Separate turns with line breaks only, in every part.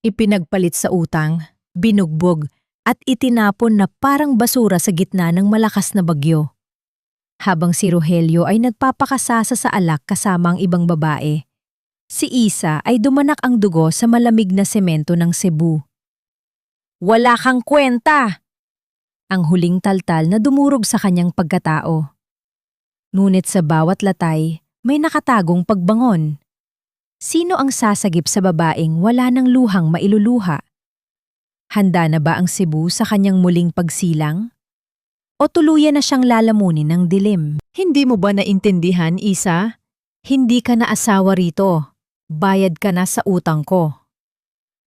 Ipinagpalit sa utang, binugbog, at itinapon na parang basura sa gitna ng malakas na bagyo. Habang si Rogelio ay nagpapakasasa sa alak kasama ang ibang babae, si Isa ay dumanak ang dugo sa malamig na semento ng Cebu. "Wala kang kwenta!" Ang huling taltal na dumurog sa kanyang pagkatao. Ngunit sa bawat latay, may nakatagong pagbangon. Sino ang sasagip sa babaeng wala ng luhang mailuluha? Handa na ba ang Cebu sa kanyang muling pagsilang? O tuluyan na siyang lalamunin ng dilim? Hindi mo ba naintindihan, Isa? Hindi ka na asawa rito. Bayad ka na sa utang ko.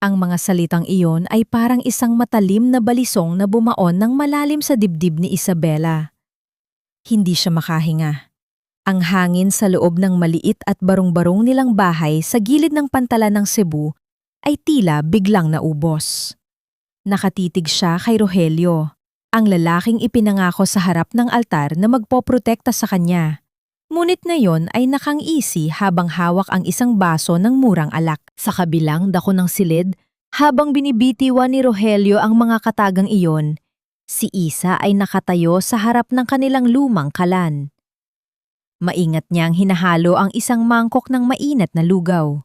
Ang mga salitang iyon ay parang isang matalim na balisong na bumaon ng malalim sa dibdib ni Isabela. Hindi siya makahinga. Ang hangin sa loob ng maliit at barong-barong nilang bahay sa gilid ng pantalan ng Cebu ay tila biglang naubos. Nakatitig siya kay Rogelio, ang lalaking ipinangako sa harap ng altar na magpoprotekta sa kanya. Ngunit ngayon ay nakangisi habang hawak ang isang baso ng murang alak. Sa kabilang dako ng silid, habang binibitiwan ni Rogelio ang mga katagang iyon, si Isa ay nakatayo sa harap ng kanilang lumang kalan. Maingat niyang hinahalo ang isang mangkok ng mainat na lugaw.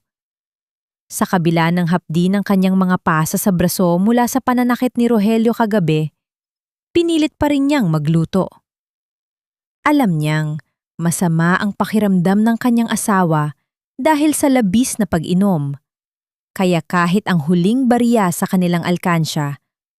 Sa kabila ng hapdi ng kanyang mga pasa sa braso mula sa pananakit ni Rogelio kagabi, pinilit pa rin niyang magluto. Alam niyang masama ang pakiramdam ng kanyang asawa dahil sa labis na pag-inom. Kaya kahit ang huling barya sa kanilang alkansya,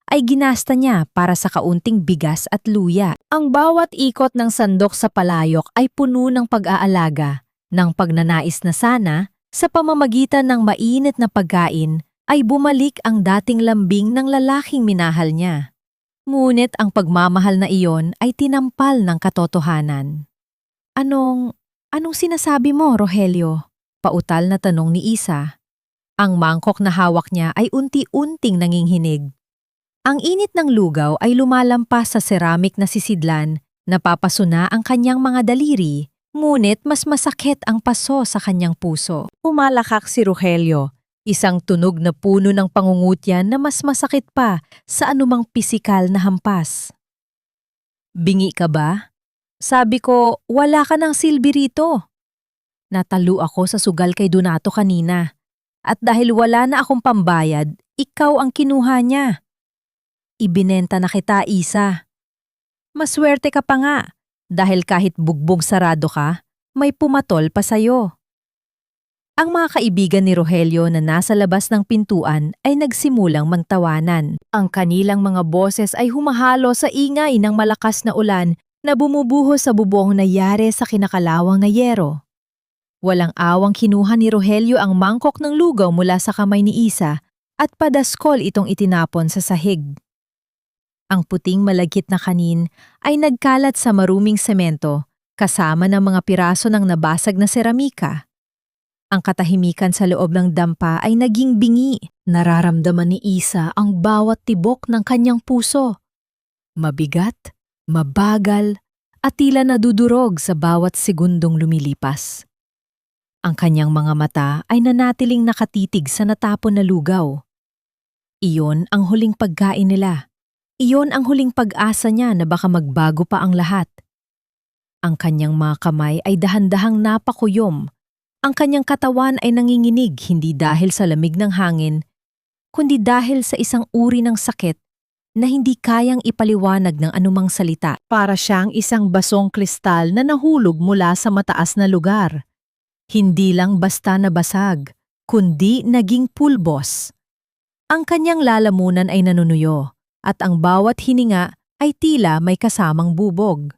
ay ginasta niya para sa kaunting bigas at luya. Ang bawat ikot ng sandok sa palayok ay puno ng pag-aalaga, ng pagnanais na sana, sa pamamagitan ng mainit na pagkain, ay bumalik ang dating lambing ng lalaking minahal niya. Ngunit ang pagmamahal na iyon ay tinampal ng katotohanan. Anong sinasabi mo, Rogelio? Pautal na tanong ni Isa. Ang mangkok na hawak niya ay unti-unting nanginghinig. Ang init ng lugaw ay lumalampas sa ceramic na sisidlan, napapasuna ang kanyang mga daliri, ngunit mas masakit ang paso sa kanyang puso. Pumalakak si Rogelio, isang tunog na puno ng pangungutyan na mas masakit pa sa anumang pisikal na hampas. "Bingi ka ba? Sabi ko, wala ka ng silbi rito." Natalo ako sa sugal kay Donato kanina. At dahil wala na akong pambayad, ikaw ang kinuha niya. Ibinenta na kita, Isa. Maswerte ka pa nga, dahil kahit bugbog sarado ka, may pumatol pa sayo. Ang mga kaibigan ni Rogelio na nasa labas ng pintuan ay nagsimulang magtawanan. Ang kanilang mga boses ay humahalo sa ingay ng malakas na ulan na bumubuhos sa bubong na yare sa kinakalawang na yero. Walang awang kinuha ni Rogelio ang mangkok ng lugaw mula sa kamay ni Isa at padaskol itong itinapon sa sahig. Ang puting malagkit na kanin ay nagkalat sa maruming semento kasama ng mga piraso ng nabasag na seramika. Ang katahimikan sa loob ng dampa ay naging bingi. Nararamdaman ni Isa ang bawat tibok ng kanyang puso. Mabigat, mabagal, at tila nadudurog sa bawat segundong lumilipas. Ang kanyang mga mata ay nanatiling nakatitig sa natapon na lugaw. Iyon ang huling pagkain nila. Iyon ang huling pag-asa niya na baka magbago pa ang lahat. Ang kanyang mga kamay ay dahan-dahang napakuyom. Ang kanyang katawan ay nanginginig hindi dahil sa lamig ng hangin, kundi dahil sa isang uri ng sakit na hindi kayang ipaliwanag ng anumang salita. Para siyang isang basong kristal na nahulog mula sa mataas na lugar. Hindi lang basta nabasag, kundi naging pulbos. Ang kanyang lalamunan ay nanunuyo, at ang bawat hininga ay tila may kasamang bubog.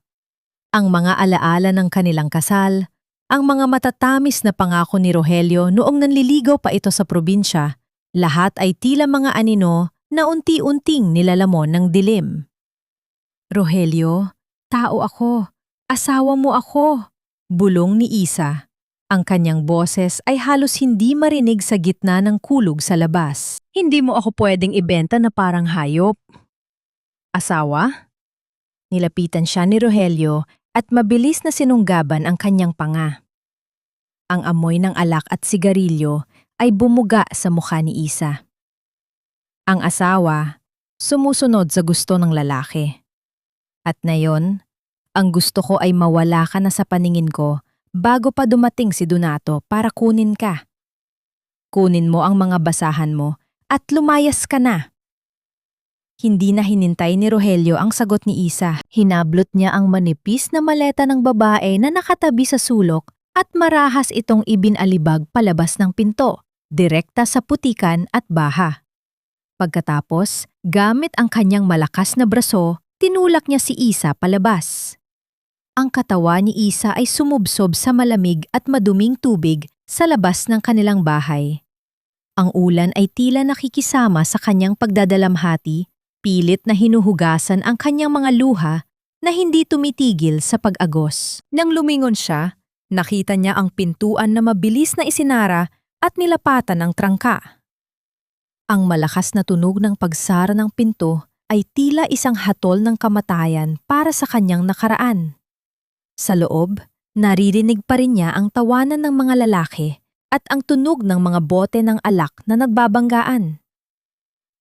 Ang mga alaala ng kanilang kasal, ang mga matatamis na pangako ni Rogelio noong nanliligaw pa ito sa probinsya, lahat ay tila mga anino na unti-unting nilalamon ng dilim. "Rogelio, tao ako. Asawa mo ako," bulong ni Isa. Ang kanyang boses ay halos hindi marinig sa gitna ng kulog sa labas. "Hindi mo ako pwedeng ibenta na parang hayop." "Asawa?" Nilapitan siya ni Rogelio at mabilis na sinunggaban ang kanyang panga. Ang amoy ng alak at sigarilyo ay bumuga sa mukha ni Isa. Ang asawa, sumusunod sa gusto ng lalaki. At ngayon, ang gusto ko ay mawala ka na sa paningin ko bago pa dumating si Donato para kunin ka. Kunin mo ang mga basahan mo at lumayas ka na. Hindi na hinintay ni Rogelio ang sagot ni Isa. Hinablot niya ang manipis na maleta ng babae na nakatabi sa sulok at marahas itong ibinalibag palabas ng pinto, direkta sa putikan at baha. Pagkatapos, gamit ang kanyang malakas na braso, tinulak niya si Isa palabas. Ang katawan ni Isa ay sumubsob sa malamig at maduming tubig sa labas ng kanilang bahay. Ang ulan ay tila nakikisama sa kanyang pagdadalamhati, pilit na hinuhugasan ang kanyang mga luha na hindi tumitigil sa pag-agos. Nang lumingon siya, nakita niya ang pintuan na mabilis na isinara at nilapatan ng trangka. Ang malakas na tunog ng pagsara ng pinto ay tila isang hatol ng kamatayan para sa kanyang nakaraan. Sa loob, naririnig pa rin niya ang tawanan ng mga lalaki at ang tunog ng mga bote ng alak na nagbabanggaan.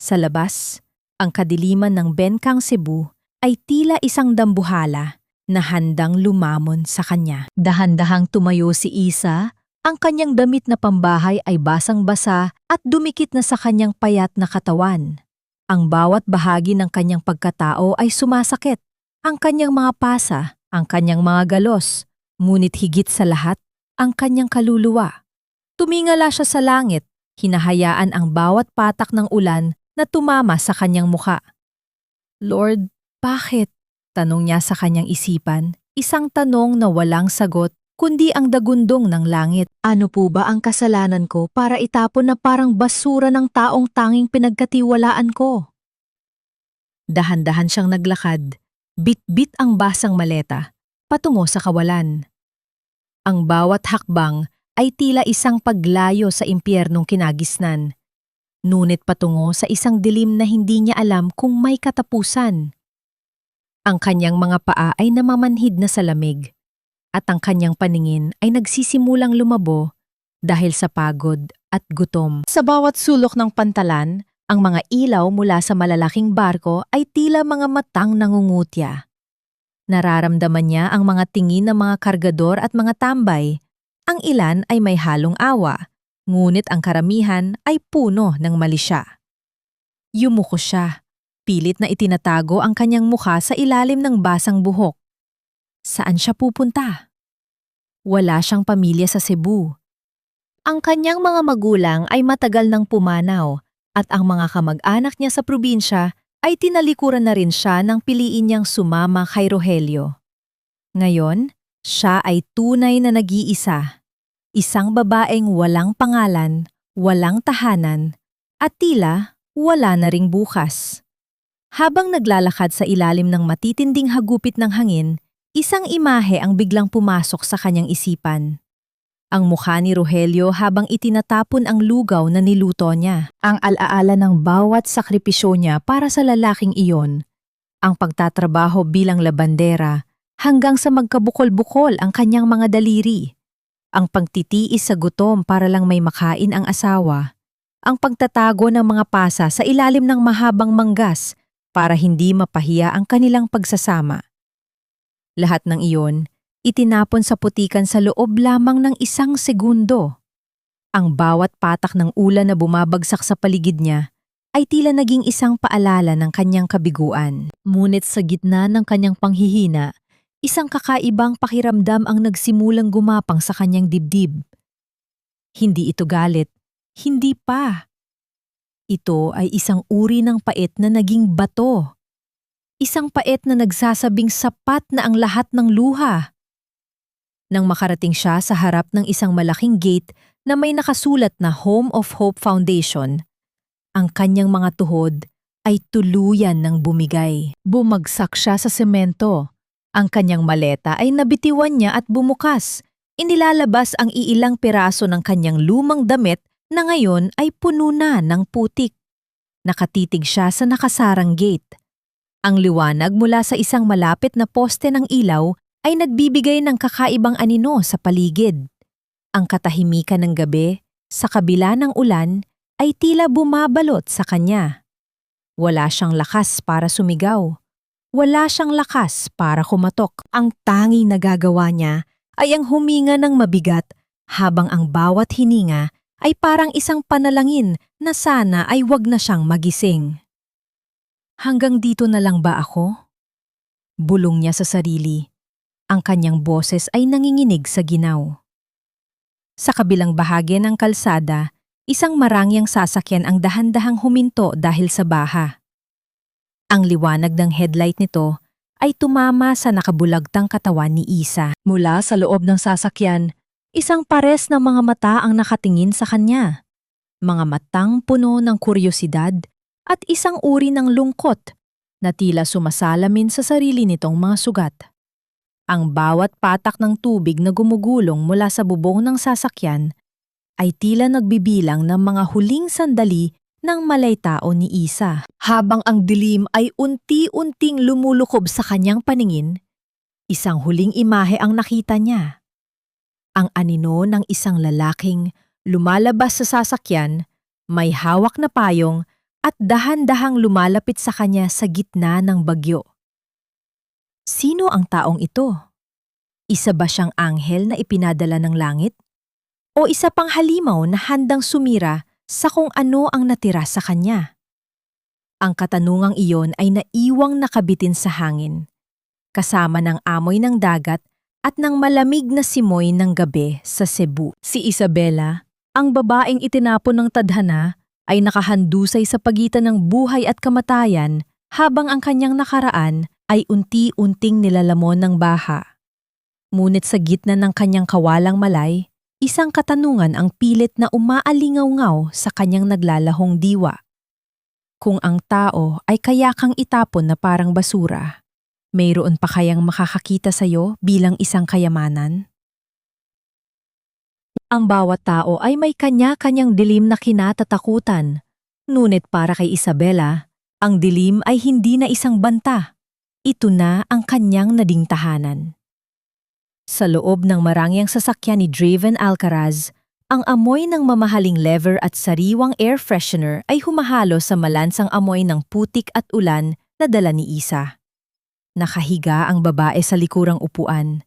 Sa labas, ang kadiliman ng Bengkang Cebu ay tila isang dambuhala na handang lumamon sa kanya. Dahan-dahang tumayo si Isa, ang kanyang damit na pambahay ay basang-basa at dumikit na sa kanyang payat na katawan. Ang bawat bahagi ng kanyang pagkatao ay sumasakit, ang kanyang mga pasa, ang kanyang mga galos, ngunit higit sa lahat, ang kanyang kaluluwa. Tumingala siya sa langit, hinahayaan ang bawat patak ng ulan na tumama sa kanyang muka. Lord, bakit? Tanong niya sa kanyang isipan, isang tanong na walang sagot kundi ang dagundong ng langit. Ano po ba ang kasalanan ko para itapon na parang basura ng taong tanging pinagkatiwalaan ko? Dahan-dahan siyang naglakad, bit-bit ang basang maleta, patungo sa kawalan. Ang bawat hakbang ay tila isang paglayo sa impyernong kinagisnan, ngunit patungo sa isang dilim na hindi niya alam kung may katapusan. Ang kanyang mga paa ay namamanhid na sa lamig, at ang kanyang paningin ay nagsisimulang lumabo dahil sa pagod at gutom. Sa bawat sulok ng pantalan, ang mga ilaw mula sa malalaking barko ay tila mga matang nangungutya. Nararamdaman niya ang mga tingin ng mga kargador at mga tambay. Ang ilan ay may halong awa, ngunit ang karamihan ay puno ng malisya. Yumuko siya, pilit na itinatago ang kanyang mukha sa ilalim ng basang buhok. Saan siya pupunta? Wala siyang pamilya sa Cebu. Ang kanyang mga magulang ay matagal nang pumanaw at ang mga kamag-anak niya sa probinsya ay tinalikuran na rin siya nang piliin niyang sumama kay Rogelio. Ngayon, siya ay tunay na nag-iisa. Isang babaeng walang pangalan, walang tahanan, at tila wala na ring bukas. Habang naglalakad sa ilalim ng matitinding hagupit ng hangin, isang imahe ang biglang pumasok sa kanyang isipan. Ang mukha ni Rogelio habang itinatapon ang lugaw na niluto niya. Ang alaala ng bawat sakripisyo niya para sa lalaking iyon. Ang pagtatrabaho bilang labandera hanggang sa magkabukol-bukol ang kanyang mga daliri. Ang pagtitiis sa gutom para lang may makain ang asawa. Ang pagtatago ng mga pasa sa ilalim ng mahabang manggas para hindi mapahiya ang kanilang pagsasama. Lahat ng iyon, itinapon sa putikan sa loob lamang ng isang segundo. Ang bawat patak ng ulan na bumabagsak sa paligid niya ay tila naging isang paalala ng kanyang kabiguan. Ngunit sa gitna ng kanyang panghihina, isang kakaibang pakiramdam ang nagsimulang gumapang sa kanyang dibdib. Hindi ito galit, hindi pa. Ito ay isang uri ng pait na naging bato. Isang pait na nagsasabing sapat na ang lahat ng luha. Nang makarating siya sa harap ng isang malaking gate na may nakasulat na Home of Hope Foundation, ang kanyang mga tuhod ay tuluyan ng bumigay. Bumagsak siya sa semento. Ang kanyang maleta ay nabitiwan niya at bumukas. Inilalabas ang iilang piraso ng kanyang lumang damit na ngayon ay puno na ng putik. Nakatitig siya sa nakasarang gate. Ang liwanag mula sa isang malapit na poste ng ilaw ay nagbibigay ng kakaibang anino sa paligid. Ang katahimikan ng gabi, sa kabila ng ulan, ay tila bumabalot sa kanya. Wala siyang lakas para sumigaw. Wala siyang lakas para kumatok. Ang tanging nagagawa niya ay ang huminga ng mabigat habang ang bawat hininga ay parang isang panalangin na sana ay wag na siyang magising. Hanggang dito na lang ba ako? Bulong niya sa sarili. Ang kanyang boses ay nanginginig sa ginaw. Sa kabilang bahagi ng kalsada, isang marangyang sasakyan ang dahan-dahang huminto dahil sa baha. Ang liwanag ng headlight nito ay tumama sa nakabulagtang katawan ni Isa. Mula sa loob ng sasakyan, isang pares ng mga mata ang nakatingin sa kanya. Mga matang puno ng kuryosidad at isang uri ng lungkot na tila sumasalamin sa sarili nitong mga sugat. Ang bawat patak ng tubig na gumugulong mula sa bubong ng sasakyan ay tila nagbibilang ng mga huling sandali ng malaytao ni Isa. Habang ang dilim ay unti-unting lumulukob sa kanyang paningin, isang huling imahe ang nakita niya. Ang anino ng isang lalaking lumalabas sa sasakyan, may hawak na payong at dahan-dahang lumalapit sa kanya sa gitna ng bagyo. Sino ang taong ito? Isa ba siyang anghel na ipinadala ng langit? O isa pang halimaw na handang sumira sa kung ano ang natira sa kanya? Ang katanungang iyon ay naiwang nakabitin sa hangin, kasama ng amoy ng dagat at ng malamig na simoy ng gabi sa Cebu. Si Isabela, ang babaeng itinapon ng tadhana, ay nakahandusay sa pagitan ng buhay at kamatayan habang ang kanyang nakaraan ay unti-unting nilalamon ng baha. Ngunit sa gitna ng kanyang kawalang malay, isang katanungan ang pilit na umaalingaw-ngaw sa kanyang naglalahong diwa. Kung ang tao ay kaya kang itapon na parang basura, mayroon pa kayang makakakita sa'yo bilang isang kayamanan? Ang bawat tao ay may kanya-kanyang dilim na kinatatakutan. Ngunit para kay Isabela, ang dilim ay hindi na isang banta. Ito na ang kanyang nading tahanan. Sa loob ng marangyang sasakyan ni Draven Alcaraz, ang amoy ng mamahaling leather at sariwang air freshener ay humahalo sa malansang amoy ng putik at ulan na dala ni Isa. Nakahiga ang babae sa likurang upuan.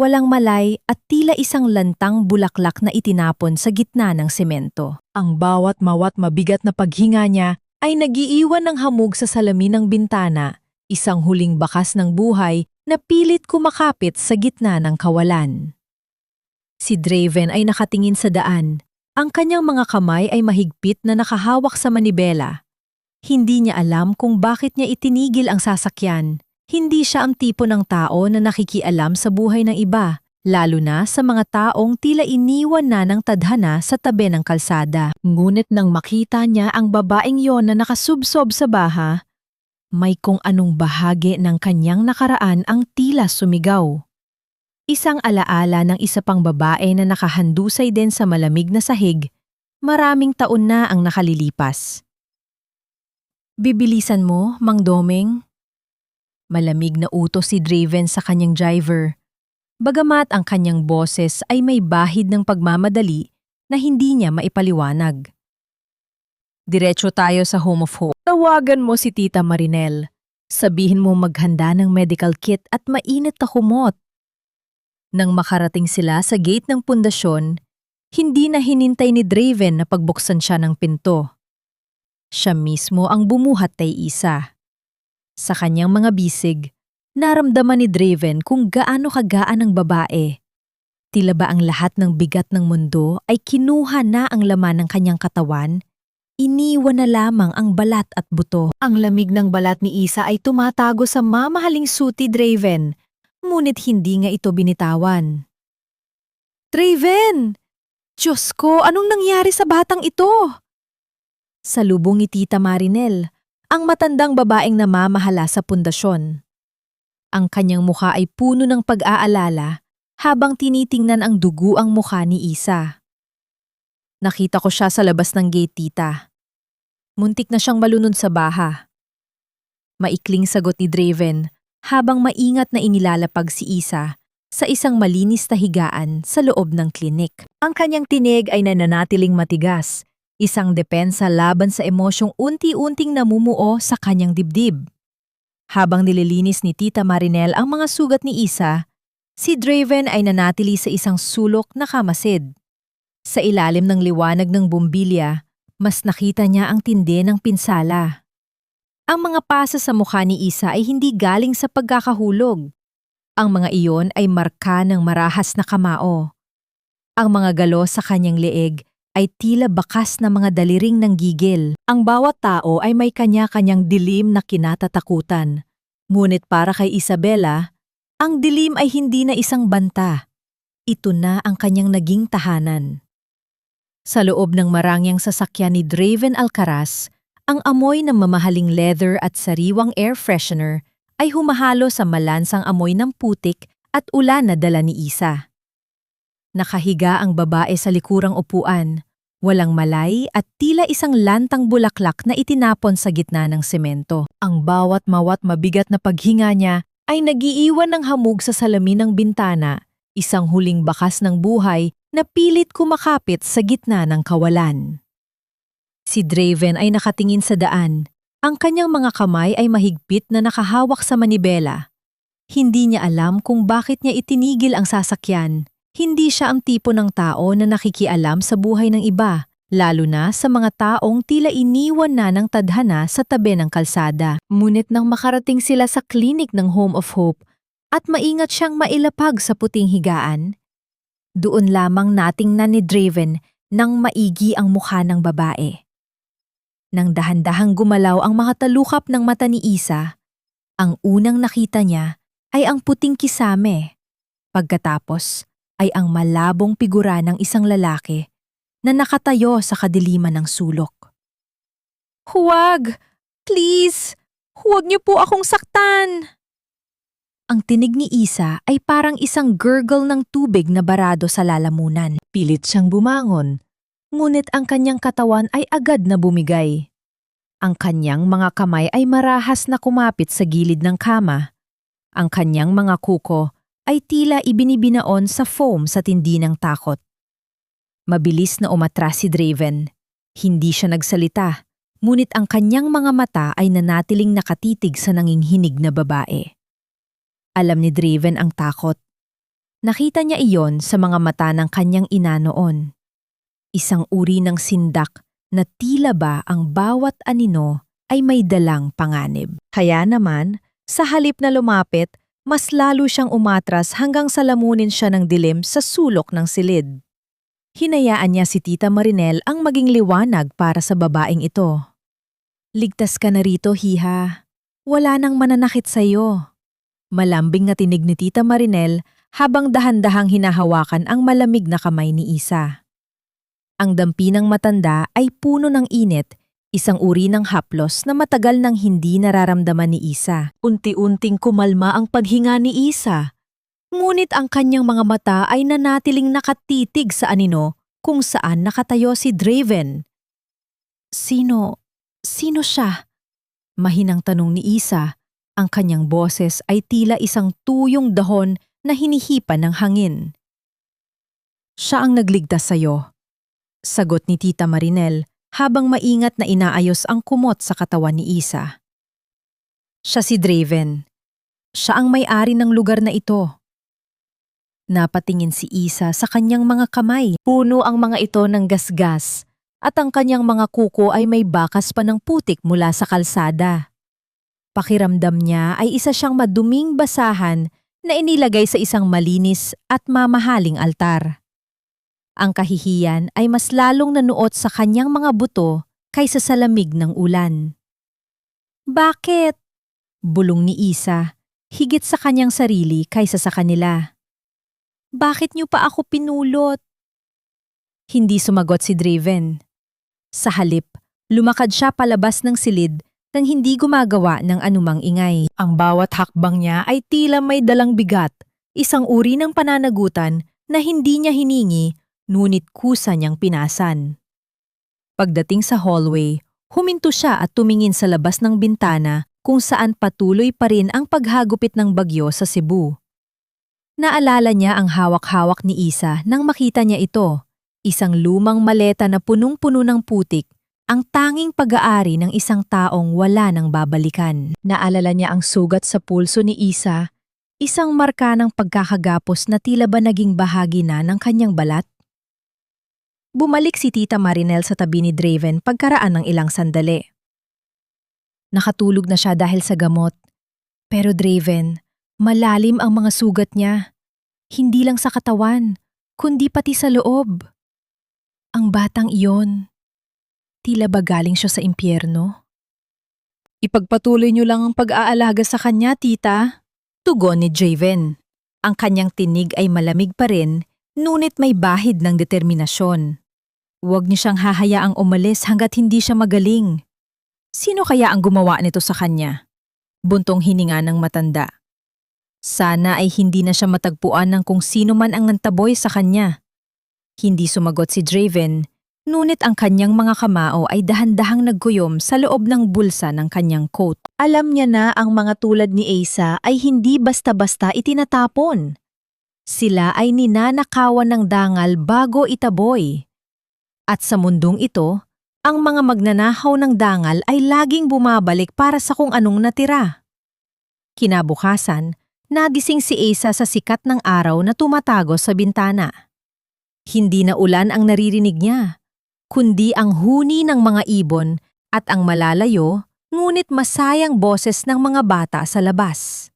Walang malay at tila isang lantang bulaklak na itinapon sa gitna ng semento. Ang bawat mawat mabigat na paghinga niya ay nagiiwan ng hamog sa salamin ng bintana, isang huling bakas ng buhay na pilit kumakapit sa gitna ng kawalan. Si Draven ay nakatingin sa daan. Ang kanyang mga kamay ay mahigpit na nakahawak sa manibela. Hindi niya alam kung bakit niya itinigil ang sasakyan. Hindi siya ang tipo ng tao na nakikialam sa buhay ng iba, lalo na sa mga taong tila iniwan na ng tadhana sa tabi ng kalsada. Ngunit nang makita niya ang babaeng yon na nakasubsob sa baha, may kung anong bahagi ng kanyang nakaraan ang tila sumigaw. Isang alaala ng isa pang babae na nakahandusay din sa malamig na sahig, maraming taon na ang nakalilipas. Bibilisan mo, Mang Doming? Malamig na utos si Draven sa kanyang driver. Bagamat ang kanyang boses ay may bahid ng pagmamadali na hindi niya maipaliwanag. Diretso tayo sa Home of Hope. Tawagan mo si Tita Marinel. Sabihin mo maghanda ng medical kit at mainit na kumot. Nang makarating sila sa gate ng pundasyon, hindi na hinintay ni Draven na pagbuksan siya ng pinto. Siya mismo ang bumuhat kay Isa. Sa kanyang mga bisig, naramdaman ni Draven kung gaano kagaan ang babae. Tila ba ang lahat ng bigat ng mundo ay kinuha na ang laman ng kanyang katawan? Iniwan na lamang ang balat at buto. Ang lamig ng balat ni Isa ay tumatago sa mamahaling suti Draven, ngunit hindi nga ito binitawan. Draven! Diyos ko, anong nangyari sa batang ito? Salubong ni Tita Marinel, ang matandang babaeng namamahala sa pundasyon. Ang kanyang mukha ay puno ng pag-aalala habang tinitingnan ang duguang mukha ni Isa. Nakita ko siya sa labas ng gate, Tita. Muntik na siyang malunod sa baha. Maikling sagot ni Draven habang maingat na inilalapag si Isa sa isang malinis na higaan sa loob ng klinik. Ang kanyang tinig ay nananatiling matigas, isang depensa laban sa emosyong unti-unting namumuo sa kanyang dibdib. Habang nililinis ni Tita Marinel ang mga sugat ni Isa, si Draven ay nanatili sa isang sulok na kamasid. Sa ilalim ng liwanag ng bumbilya, mas nakita niya ang tindi ng pinsala. Ang mga pasa sa mukha ni Isa ay hindi galing sa pagkakahulog. Ang mga iyon ay marka ng marahas na kamao. Ang mga galo sa kanyang leeg ay tila bakas na mga daliring ng gigil. Ang bawat tao ay may kanya-kanyang dilim na kinatatakutan. Ngunit para kay Isabela, ang dilim ay hindi na isang banta. Ito na ang kanyang naging tahanan. Sa loob ng marangyang sasakyan ni Draven Alcaraz, ang amoy ng mamahaling leather at sariwang air freshener ay humahalo sa malansang amoy ng putik at ulan na dala ni Isa. Nakahiga ang babae sa likurang upuan, walang malay at tila isang lantang bulaklak na itinapon sa gitna ng semento. Ang bawat mawat mabigat na paghinga niya ay nagiiwan ng hamog sa salamin ng bintana, isang huling bakas ng buhay na pilit kumakapit sa gitna ng kawalan. Si Draven ay nakatingin sa daan. Ang kanyang mga kamay ay mahigpit na nakahawak sa manibela. Hindi niya alam kung bakit niya itinigil ang sasakyan. Hindi siya ang tipo ng tao na nakikialam sa buhay ng iba, lalo na sa mga taong tila iniwan na ng tadhana sa tabi ng kalsada. Ngunit nang makarating sila sa klinik ng Home of Hope at maingat siyang mailapag sa puting higaan, doon lamang natingnan ni Draven nang maigi ang mukha ng babae. Nang dahan-dahang gumalaw ang mga talukap ng mata ni Isa, ang unang nakita niya ay ang puting kisame. Pagkatapos ay ang malabong figura ng isang lalaki na nakatayo sa kadiliman ng sulok. "Huwag! Please! Huwag niyo po akong saktan!" Ang tinig ni Isa ay parang isang gurgle ng tubig na barado sa lalamunan. Pilit siyang bumangon, ngunit ang kanyang katawan ay agad na bumigay. Ang kanyang mga kamay ay marahas na kumapit sa gilid ng kama. Ang kanyang mga kuko ay tila ibinibinaon sa foam sa tindi ng takot. Mabilis na umatras si Draven. Hindi siya nagsalita, ngunit ang kanyang mga mata ay nanatiling nakatitig sa nanginginig na babae. Alam ni Draven ang takot. Nakita niya iyon sa mga mata ng kanyang ina noon. Isang uri ng sindak na tila ba ang bawat anino ay may dalang panganib. Kaya naman, sa halip na lumapit, mas lalo siyang umatras hanggang salamunin siya ng dilim sa sulok ng silid. Hinayaan niya si Tita Marinel ang maging liwanag para sa babaeng ito. "Ligtas ka na rito, Hiha. Wala nang mananakit sa'yo." Malambing na tinig ni Tita Marinel habang dahan-dahang hinahawakan ang malamig na kamay ni Isa. Ang dampi ng matanda ay puno ng init, isang uri ng haplos na matagal nang hindi nararamdaman ni Isa. Unti-unting kumalma ang paghinga ni Isa. Ngunit ang kanyang mga mata ay nanatiling nakatitig sa anino kung saan nakatayo si Draven. Sino siya?" Mahinang tanong ni Isa. Ang kanyang boses ay tila isang tuyong dahon na hinihipan ng hangin. "Siya ang nagligtas sa'yo," sagot ni Tita Marinel habang maingat na inaayos ang kumot sa katawan ni Isa. "Siya si Draven. Siya ang may-ari ng lugar na ito." Napatingin si Isa sa kanyang mga kamay. Puno ang mga ito ng gasgas at ang kanyang mga kuko ay may bakas pa ng putik mula sa kalsada. Pakiramdam niya ay isa siyang maduming basahan na inilagay sa isang malinis at mamahaling altar. Ang kahihiyan ay mas lalong nanuot sa kanyang mga buto kaysa sa lamig ng ulan. "Bakit?" bulong ni Isa, higit sa kanyang sarili kaysa sa kanila. "Bakit niyo pa ako pinulot?" Hindi sumagot si Draven. Sa halip, lumakad siya palabas ng silid nang hindi gumagawa ng anumang ingay. Ang bawat hakbang niya ay tila may dalang bigat, isang uri ng pananagutan na hindi niya hiningi, ngunit kusa niyang pinasan. Pagdating sa hallway, huminto siya at tumingin sa labas ng bintana kung saan patuloy pa rin ang paghagupit ng bagyo sa Cebu. Naalala niya ang hawak-hawak ni Isa nang makita niya ito, Isang lumang maleta na punong-puno ng putik, ang tanging pag-aari ng isang taong wala nang babalikan. Naalala niya ang sugat sa pulso ni Isa, isang marka ng pagkakagapos na tila ba naging bahagi na ng kanyang balat. Bumalik si Tita Marinel sa tabi ni Draven pagkaraan ng ilang sandali. Nakatulog na siya dahil sa gamot. Pero Draven, malalim ang mga sugat niya. Hindi lang sa katawan, kundi pati sa loob. Ang batang iyon, tila ba galing siya sa impyerno? Ipagpatuloy niyo lang ang pag-aalaga sa kanya, tita. Tugon ni Draven. Ang kanyang tinig ay malamig pa rin, ngunit may bahid ng determinasyon. Huwag niyo siyang hahayaang umalis hanggat hindi siya magaling. Sino kaya ang gumawa nito sa kanya? Buntong hininga ng matanda. Sana ay hindi na siya matagpuan ng kung sino man ang nantaboy sa kanya. Hindi sumagot si Draven, ngunit ang kanyang mga kamao ay dahan-dahang nagkuyom sa loob ng bulsa ng kanyang coat. Alam niya na ang mga tulad ni Asa ay hindi basta-basta itinatapon. Sila ay ninanakawan ng dangal bago itaboy. At sa mundong ito, ang mga magnanakaw ng dangal ay laging bumabalik para sa kung anong natira. Kinabukasan, nagising si Asa sa sikat ng araw na tumatago sa bintana. Hindi na ulan ang naririnig niya, kundi ang huni ng mga ibon at ang malalayo ngunit masayang boses ng mga bata sa labas.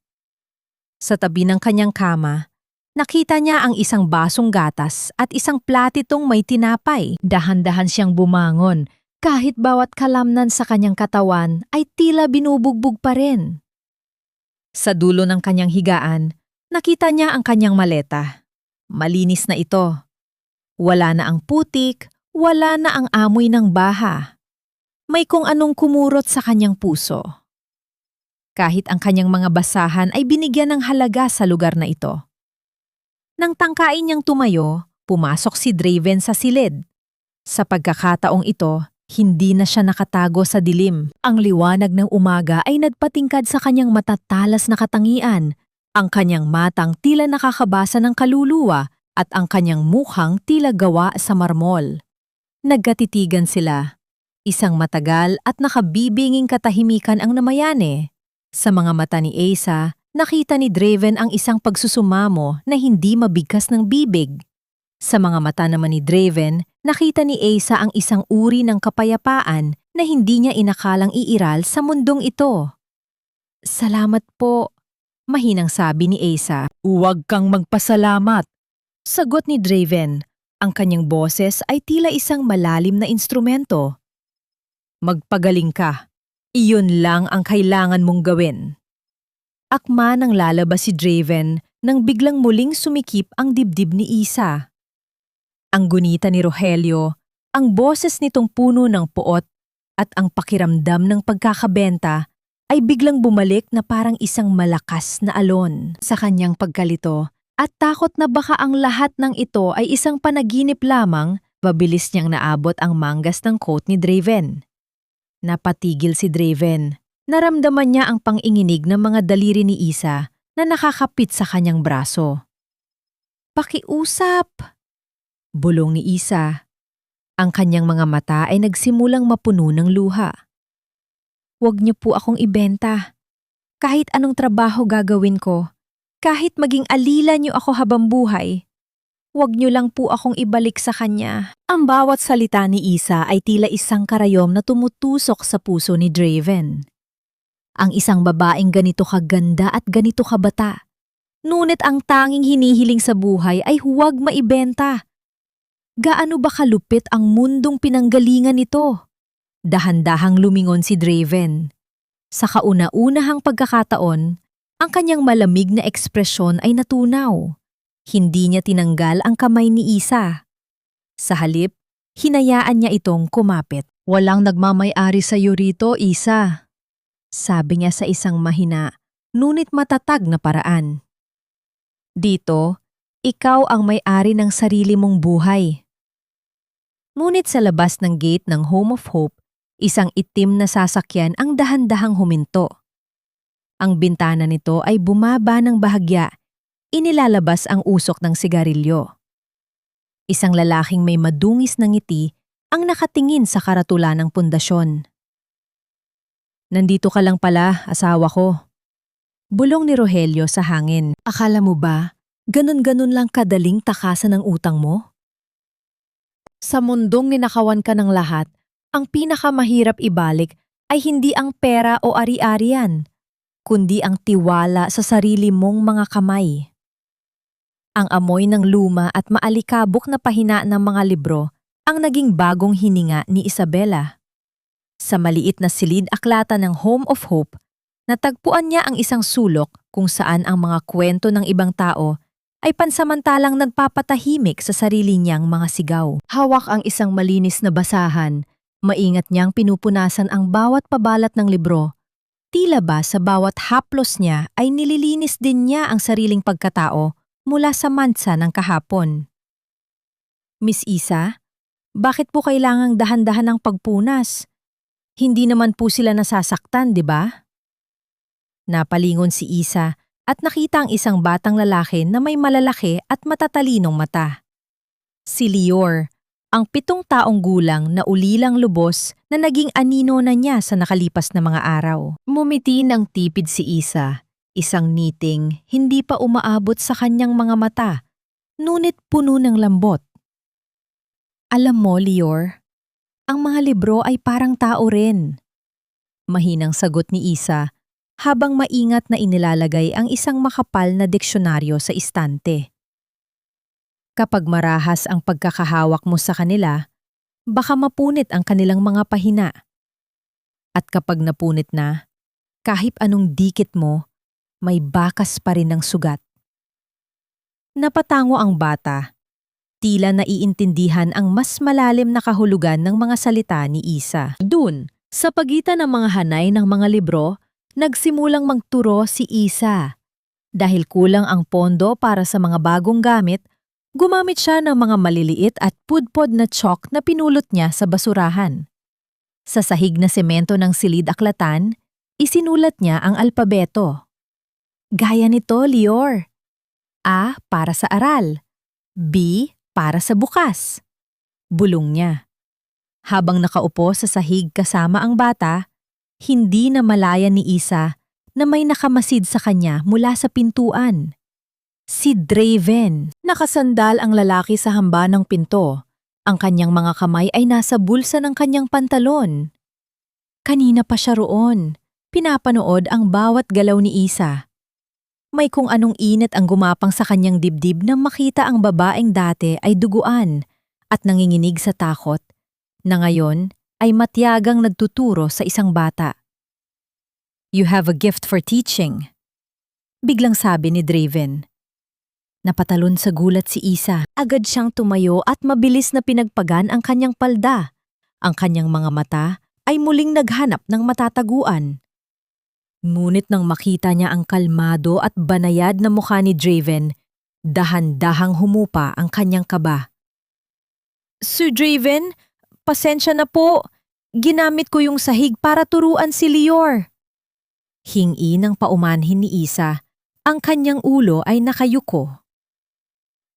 Sa tabi ng kanyang kama, nakita niya ang isang basong gatas at isang platitong may tinapay. Dahan-dahan siyang bumangon kahit bawat kalamnan sa kanyang katawan ay tila binubugbog pa rin. Sa dulo ng kanyang higaan, nakita niya ang kanyang maleta. Malinis na ito. Wala na ang putik, wala na ang amoy ng baha. May kung anong kumurot sa kanyang puso. Kahit ang kanyang mga basahan ay binigyan ng halaga sa lugar na ito. Nang tangkain niyang tumayo, pumasok si Draven sa silid. Sa pagkakataong ito, hindi na siya nakatago sa dilim. Ang liwanag ng umaga ay nagpatingkad sa kanyang matatalas na katangian. Ang kanyang matang tila nakakabasa ng kaluluwa at ang kanyang mukhang tila gawa sa marmol. Nagkatitigan sila. Isang matagal at nakabibinging katahimikan ang namayani. Sa mga mata ni Asa, nakita ni Draven ang isang pagsusumamo na hindi mabigkas ng bibig. Sa mga mata naman ni Draven, nakita ni Asa ang isang uri ng kapayapaan na hindi niya inakalang iiral sa mundong ito. Salamat po, mahinang sabi ni Asa. Huwag kang magpasalamat. Sagot ni Draven, ang kanyang boses ay tila isang malalim na instrumento. Magpagaling ka. Iyon lang ang kailangan mong gawin. Akma nang lalabas si Draven nang biglang muling sumikip ang dibdib ni Isa. Ang gunita ni Rogelio, ang boses nitong puno ng puot at ang pakiramdam ng pagkakabenta ay biglang bumalik na parang isang malakas na alon sa kanyang pagkalito. At takot na baka ang lahat ng ito ay isang panaginip lamang, mabilis niyang naabot ang manggas ng coat ni Draven. Napatigil si Draven. Naramdaman niya ang panginginig ng mga daliri ni Isa na nakakapit sa kanyang braso. Pakiusap! Bulong ni Isa. Ang kanyang mga mata ay nagsimulang mapuno ng luha. Huwag niyo po akong ibenta. Kahit anong trabaho gagawin ko, kahit maging alila niyo ako habang buhay, huwag niyo lang po akong ibalik sa kanya. Ang bawat salita ni Isa ay tila isang karayom na tumutusok sa puso ni Draven. Ang isang babaeng ganito kaganda at ganito kabata. Ngunit ang tanging hinihiling sa buhay ay huwag maibenta. Gaano ba kalupit ang mundong pinanggalingan nito? Dahan-dahang lumingon si Draven. Sa kauna-unahang pagkakataon, ang kanyang malamig na ekspresyon ay natunaw. Hindi niya tinanggal ang kamay ni Isa. Sa halip, hinayaan niya itong kumapit. Walang nagmamay-ari sa iyo rito, Isa. Sabi niya sa isang mahina, ngunit matatag na paraan. Dito, ikaw ang may-ari ng sarili mong buhay. Ngunit sa labas ng gate ng Home of Hope, isang itim na sasakyan ang dahan-dahang huminto. Ang bintana nito ay bumaba ng bahagya, inilalabas ang usok ng sigarilyo. Isang lalaking may madungis na ngiti ang nakatingin sa karatula ng pundasyon. Nandito ka lang pala, asawa ko. Bulong ni Rogelio sa hangin. Akala mo ba, ganun-ganun lang kadaling takasan ng utang mo? Sa mundong ninakawan ka ng lahat, ang pinakamahirap ibalik ay hindi ang pera o ari-arian, kundi ang tiwala sa sarili mong mga kamay. Ang amoy ng luma at maalikabok na pahina ng mga libro ang naging bagong hininga ni Isabela. Sa maliit na silid-aklatan ng Home of Hope, natagpuan niya ang isang sulok kung saan ang mga kwento ng ibang tao ay pansamantalang nagpapatahimik sa sarili niyang mga sigaw. Hawak ang isang malinis na basahan, maingat niyang pinupunasan ang bawat pabalat ng libro. Tila ba sa bawat haplos niya ay nililinis din niya ang sariling pagkatao mula sa mansa ng kahapon. Miss Isa, bakit po kailangang dahan-dahan ang pagpunas? Hindi naman po sila nasasaktan, di ba? Napalingon si Isa at nakita ang isang batang lalaki na may malalaki at matatalinong mata. Si Lior, ang 7 taong gulang na ulilang lubos na naging anino na niya sa nakalipas na mga araw. Mumiti ng tipid si Isa, isang ngiting hindi pa umaabot sa kanyang mga mata, ngunit puno ng lambot. Alam mo, Lior, ang mga libro ay parang tao rin. Mahinang sagot ni Isa habang maingat na inilalagay ang isang makapal na diksyonaryo sa istante. Kapag marahas ang pagkakahawak mo sa kanila, baka mapunit ang kanilang mga pahina. At kapag napunit na, kahit anong dikit mo, may bakas pa rin ng sugat. Napatango ang bata. Tila naiintindihan ang mas malalim na kahulugan ng mga salita ni Isa. Dun, sa pagitan ng mga hanay ng mga libro, nagsimulang magturo si Isa. Dahil kulang ang pondo para sa mga bagong gamit, gumamit siya ng mga maliliit at pudpod na chalk na pinulot niya sa basurahan. Sa sahig na semento ng silid-aklatan, isinulat niya ang alpabeto. Gaya nito, Lior. A para sa aral. B para sa bukas. Bulong niya. Habang nakaupo sa sahig kasama ang bata, hindi na malaya ni Isa na may nakamasid sa kanya mula sa pintuan. Si Draven. Nakasandal ang lalaki sa hamba ng pinto. Ang kanyang mga kamay ay nasa bulsa ng kanyang pantalon. Kanina pa siya roon. Pinapanood ang bawat galaw ni Isa. May kung anong init ang gumapang sa kanyang dibdib nang makita ang babaeng dati ay duguan at nanginginig sa takot, na ngayon ay matyagang nagtuturo sa isang bata. You have a gift for teaching, biglang sabi ni Draven. Napatalon sa gulat si Isa. Agad siyang tumayo at mabilis na pinagpagan ang kanyang palda. Ang kanyang mga mata ay muling naghanap ng matataguan. Ngunit nang makita niya ang kalmado at banayad na mukha ni Draven, dahan-dahang humupa ang kanyang kaba. Sir Draven, pasensya na po. Ginamit ko yung sahig para turuan si Lior. Hingi ng paumanhin ni Isa, ang kanyang ulo ay nakayuko.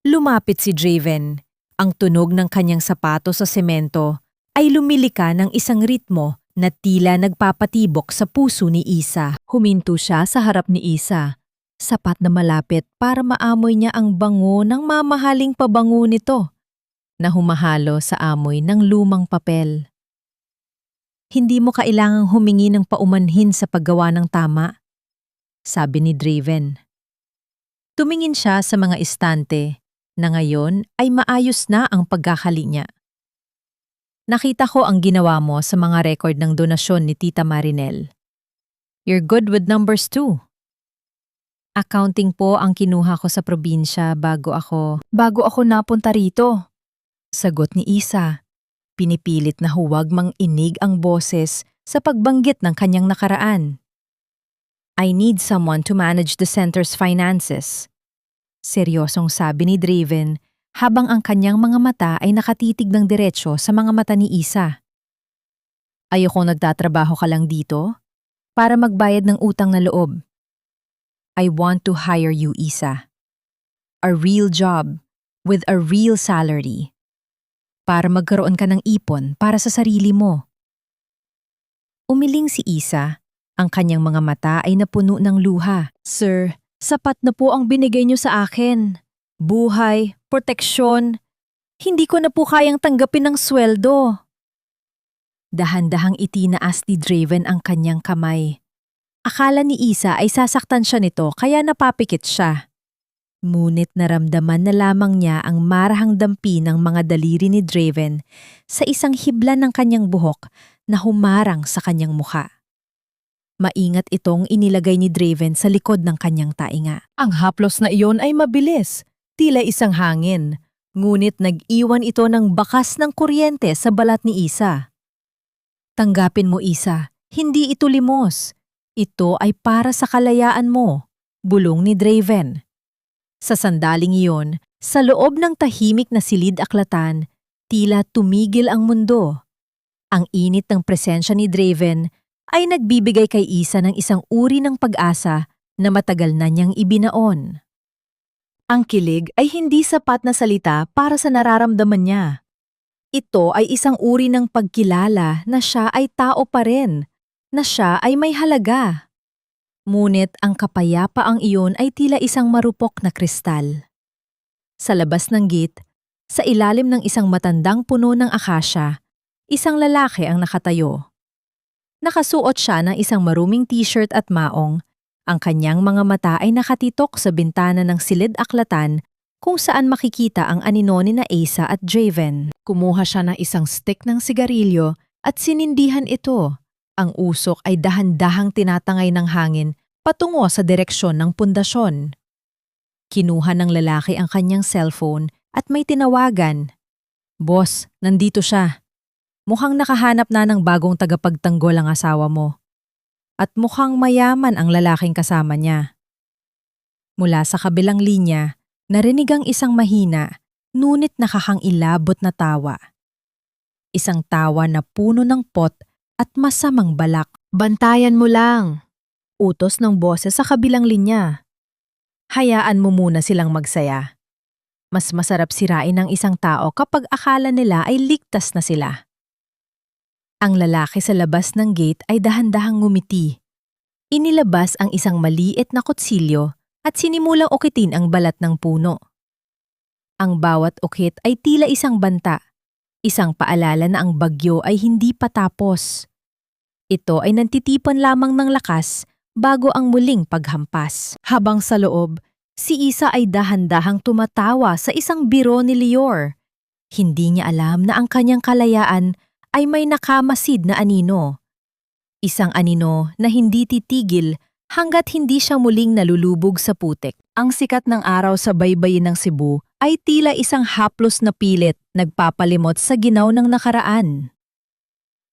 Lumapit si Draven. Ang tunog ng kanyang sapato sa semento ay lumilika ng isang ritmo na tila nagpapatibok sa puso ni Isa. Huminto siya sa harap ni Isa, sapat na malapit para maamoy niya ang bango ng mamahaling pabango nito na humahalo sa amoy ng lumang papel. Hindi mo kailangang humingi ng paumanhin sa paggawa ng tama, sabi ni Draven. Tumingin siya sa mga estante na ngayon ay maayos na ang pagkakali niya. Nakita ko ang ginawa mo sa mga record ng donasyon ni Tita Marinel. You're good with numbers too. Accounting po ang kinuha ko sa probinsya bago ako napunta rito. Sagot ni Isa. Pinipilit na huwag mang inig ang boses sa pagbanggit ng kanyang nakaraan. I need someone to manage the center's finances. Seryosong sabi ni Draven habang ang kanyang mga mata ay nakatitig ng diretsyo sa mga mata ni Isa. Ayokong nagtatrabaho ka lang dito para magbayad ng utang na loob. I want to hire you, Isa. A real job with a real salary. Para magkaroon ka ng ipon para sa sarili mo. Umiling si Isa. Ang kanyang mga mata ay napuno ng luha. Sir, sapat na po ang binigay niyo sa akin. Buhay, proteksyon. Hindi ko na po kayang tanggapin ng sweldo. Dahan-dahang itinaas ni Draven ang kanyang kamay. Akala ni Isa ay sasaktan siya nito kaya napapikit siya. Ngunit naramdaman na lamang niya ang marahang dampi ng mga daliri ni Draven sa isang hibla ng kanyang buhok na humarang sa kanyang mukha. Maingat itong inilagay ni Draven sa likod ng kanyang tainga. Ang haplos na iyon ay mabilis, tila isang hangin, ngunit nag-iwan ito ng bakas ng kuryente sa balat ni Isa. Tanggapin mo, Isa, hindi ito limos. Ito ay para sa kalayaan mo, bulong ni Draven. Sa sandaling iyon, sa loob ng tahimik na silid-aklatan, tila tumigil ang mundo. Ang init ng presensya ni Draven ay nagbibigay kay Isa ng isang uri ng pag-asa na matagal na niyang ibinaon. Ang kilig ay hindi sapat na salita para sa nararamdaman niya. Ito ay isang uri ng pagkilala na siya ay tao pa rin, na siya ay may halaga. Ngunit ang kapayapaang iyon ay tila isang marupok na kristal. Sa labas ng gate, sa ilalim ng isang matandang puno ng akasya, isang lalaki ang nakatayo. Nakasuot siya ng isang maruming t-shirt at maong. Ang kanyang mga mata ay nakatitok sa bintana ng silid-aklatan kung saan makikita ang anino ni na Asa at Draven. Kumuha siya ng isang stick ng sigarilyo at sinindihan ito. Ang usok ay dahan-dahang tinatangay ng hangin patungo sa direksyon ng pundasyon. Kinuha ng lalaki ang kanyang cellphone at may tinawagan. Boss, nandito siya. Mukhang nakahanap na ng bagong tagapagtanggol ang asawa mo. At mukhang mayaman ang lalaking kasama niya. Mula sa kabilang linya, narinig ang isang mahina, ngunit nakakangilabot na tawa. Isang tawa na puno ng pot at masamang balak. Bantayan mo lang. Utos ng boses sa kabilang linya. Hayaan mo muna silang magsaya. Mas masarap sirain ng isang tao kapag akala nila ay ligtas na sila. Ang lalaki sa labas ng gate ay dahan-dahang ngumiti. Inilabas ang isang maliit na kutsilyo at sinimulang ukitin ang balat ng puno. Ang bawat ukit ay tila isang banta, isang paalala na ang bagyo ay hindi pa tapos. Ito ay nantitipan lamang ng lakas bago ang muling paghampas. Habang sa loob, si Isa ay dahan-dahang tumatawa sa isang biro ni Lior. Hindi niya alam na ang kanyang kalayaan ay may nakamasid na anino. Isang anino na hindi titigil hanggat hindi siya muling nalulubog sa putik. Ang sikat ng araw sa baybayin ng Cebu ay tila isang haplos na pilit nagpapalimot sa ginaw ng nakaraan.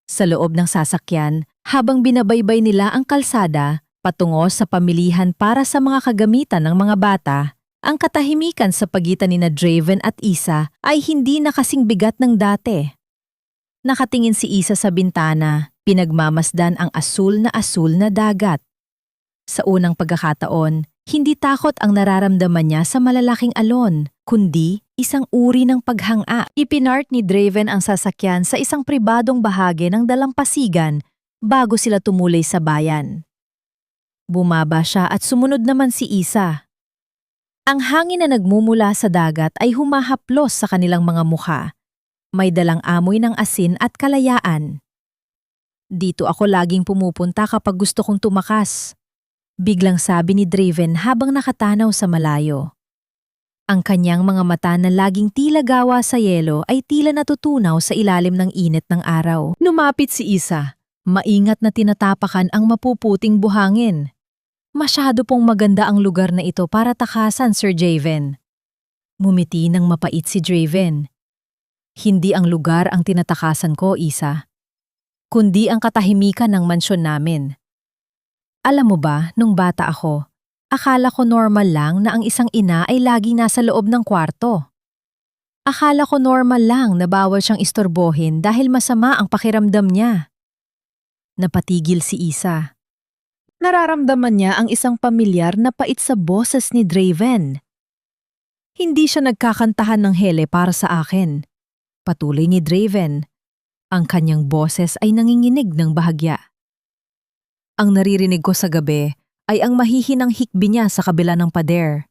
Sa loob ng sasakyan, habang binabaybay nila ang kalsada, patungo sa pamilihan para sa mga kagamitan ng mga bata, ang katahimikan sa pagitan ni Draven at Isa ay hindi na kasing bigat ng dati. Nakatingin si Isa sa bintana, pinagmamasdan ang asul na dagat. Sa unang pagkakataon, hindi takot ang nararamdaman niya sa malalaking alon, kundi isang uri ng paghanga. Ipinart ni Draven ang sasakyan sa isang pribadong bahagi ng dalampasigan bago sila tumulay sa bayan. Bumaba siya at sumunod naman si Isa. Ang hangin na nagmumula sa dagat ay humahaplos sa kanilang mga mukha. May dalang amoy ng asin at kalayaan. Dito ako laging pumupunta kapag gusto kong tumakas. Biglang sabi ni Draven habang nakatanaw sa malayo. Ang kanyang mga mata na laging tila gawa sa yelo ay tila natutunaw sa ilalim ng init ng araw. Lumapit si Isa, maingat na tinatapakan ang mapuputing buhangin. Masyado pong maganda ang lugar na ito para takasan, Sir Draven. Mumiti ng mapait si Draven. Hindi ang lugar ang tinatakasan ko, Isa, kundi ang katahimikan ng mansyon namin. Alam mo ba, nung bata ako, akala ko normal lang na ang isang ina ay laging nasa loob ng kwarto. Akala ko normal lang na bawal siyang istorbohin dahil masama ang pakiramdam niya. Napatigil si Isa. Nararamdaman niya ang isang pamilyar na pait sa boses ni Draven. Hindi siya nagkakantahan ng hele para sa akin. Patuloy ni Draven. Ang kanyang boses ay nanginginig ng bahagya. Ang naririnig ko sa gabi ay ang mahihinang hikbi niya sa kabila ng pader.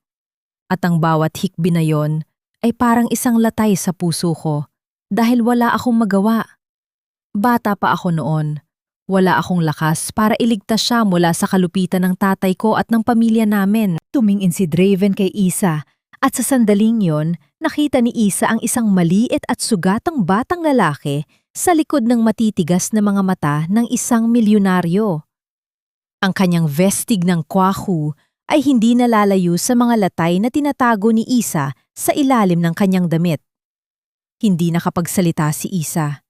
At ang bawat hikbi na yon ay parang isang latay sa puso ko dahil wala akong magawa. Bata pa ako noon. Wala akong lakas para iligtas siya mula sa kalupitan ng tatay ko at ng pamilya namin. Tumingin si Draven kay Isa at sa sandaling yon, nakita ni Isa ang isang maliit at sugatang batang lalaki sa likod ng matitigas na mga mata ng isang milyonaryo. Ang kanyang vestig ng kwahu ay hindi nalalayo sa mga latay na tinatago ni Isa sa ilalim ng kanyang damit. Hindi nakapagsalita si Isa.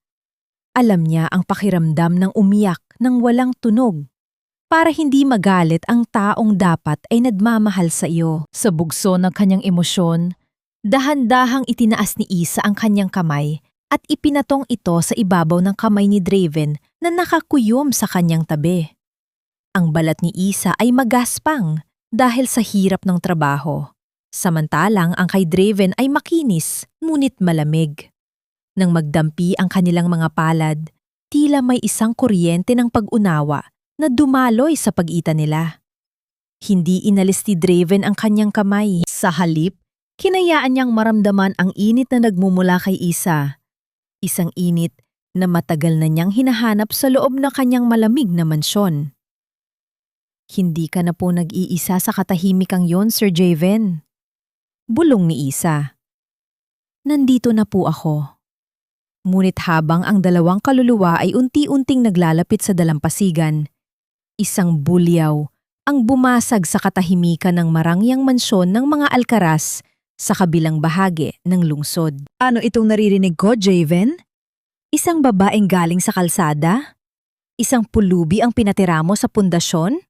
Alam niya ang pakiramdam ng umiyak ng walang tunog. Para hindi magalit ang taong dapat ay nagmamahal sa iyo. Sa bugso ng kanyang emosyon, dahan-dahang itinaas ni Isa ang kanyang kamay at ipinatong ito sa ibabaw ng kamay ni Draven na nakakuyom sa kanyang tabi. Ang balat ni Isa ay magaspang dahil sa hirap ng trabaho. Samantalang ang kay Draven ay makinis ngunit malamig. Nang magdampi ang kanilang mga palad, tila may isang kuryente ng pag-unawa na dumaloy sa pagitan nila. Hindi inalis ni Draven ang kanyang kamay. Sa halip, kinayaan niyang maramdaman ang init na nagmumula kay Isa. Isang init na matagal na niyang hinahanap sa loob ng kanyang malamig na mansyon. Hindi ka na po nag-iisa sa katahimikang yon, Sir Draven. Bulong ni Isa. Nandito na po ako. Ngunit habang ang dalawang kaluluwa ay unti-unting naglalapit sa dalampasigan, isang bulyaw ang bumasag sa katahimikan ng marangyang mansyon ng mga Alcaraz sa kabilang bahagi ng lungsod. Ano itong naririnig ko, Draven? Isang babaeng galing sa kalsada? Isang pulubi ang pinatira mo sa pundasyon?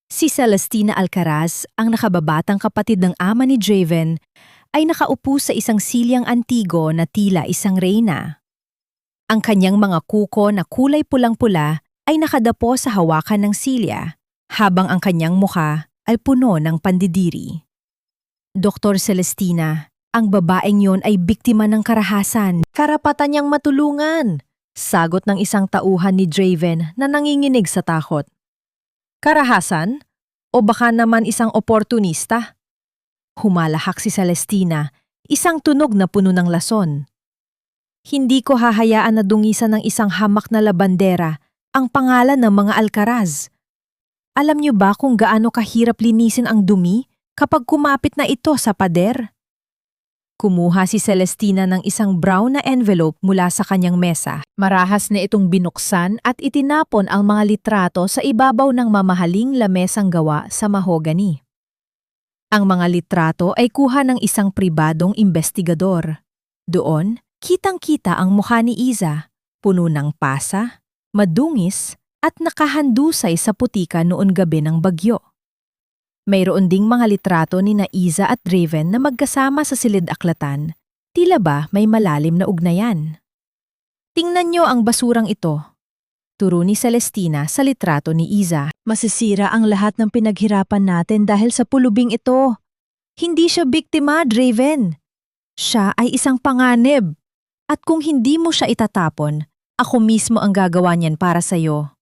Si Celestina Alcaraz, ang nakababatang kapatid ng ama ni Draven, ay nakaupo sa isang silyang antigo na tila isang reyna. Ang kanyang mga kuko na kulay pulang-pula ay nakadapo sa hawakan ng silya, habang ang kanyang mukha ay puno ng pandidiri. Dr. Celestina, ang babaeng yon ay biktima ng karahasan. Karapatan niyang matulungan, sagot ng isang tauhan ni Draven na nanginginig sa takot. Karahasan? O baka naman isang oportunista? Humalahak si Celestina, isang tunog na puno ng lason. Hindi ko hahayaan na dungisan ng isang hamak na labandera ang pangalan ng mga Alcaraz. Alam niyo ba kung gaano kahirap linisin ang dumi kapag kumapit na ito sa pader? Kumuha si Celestina ng isang brown na envelope mula sa kanyang mesa. Marahas na itong binuksan at itinapon ang mga litrato sa ibabaw ng mamahaling lamesang gawa sa mahogany. Ang mga litrato ay kuha ng isang pribadong investigador. Doon, kitang-kita ang mukha ni Isa, puno ng pasa, madungis at nakahandusay sa putika noon gabi ng bagyo. Mayroon ding mga litrato ni Isa at Draven na magkasama sa silid-aklatan. Tila ba may malalim na ugnayan? Tingnan niyo ang basurang ito. Turo ni Celestina sa litrato ni Isa. Masisira ang lahat ng pinaghirapan natin dahil sa pulubing ito. Hindi siya biktima, Draven. Siya ay isang panganib. At kung hindi mo siya itatapon, ako mismo ang gagawa niyan para sa'yo.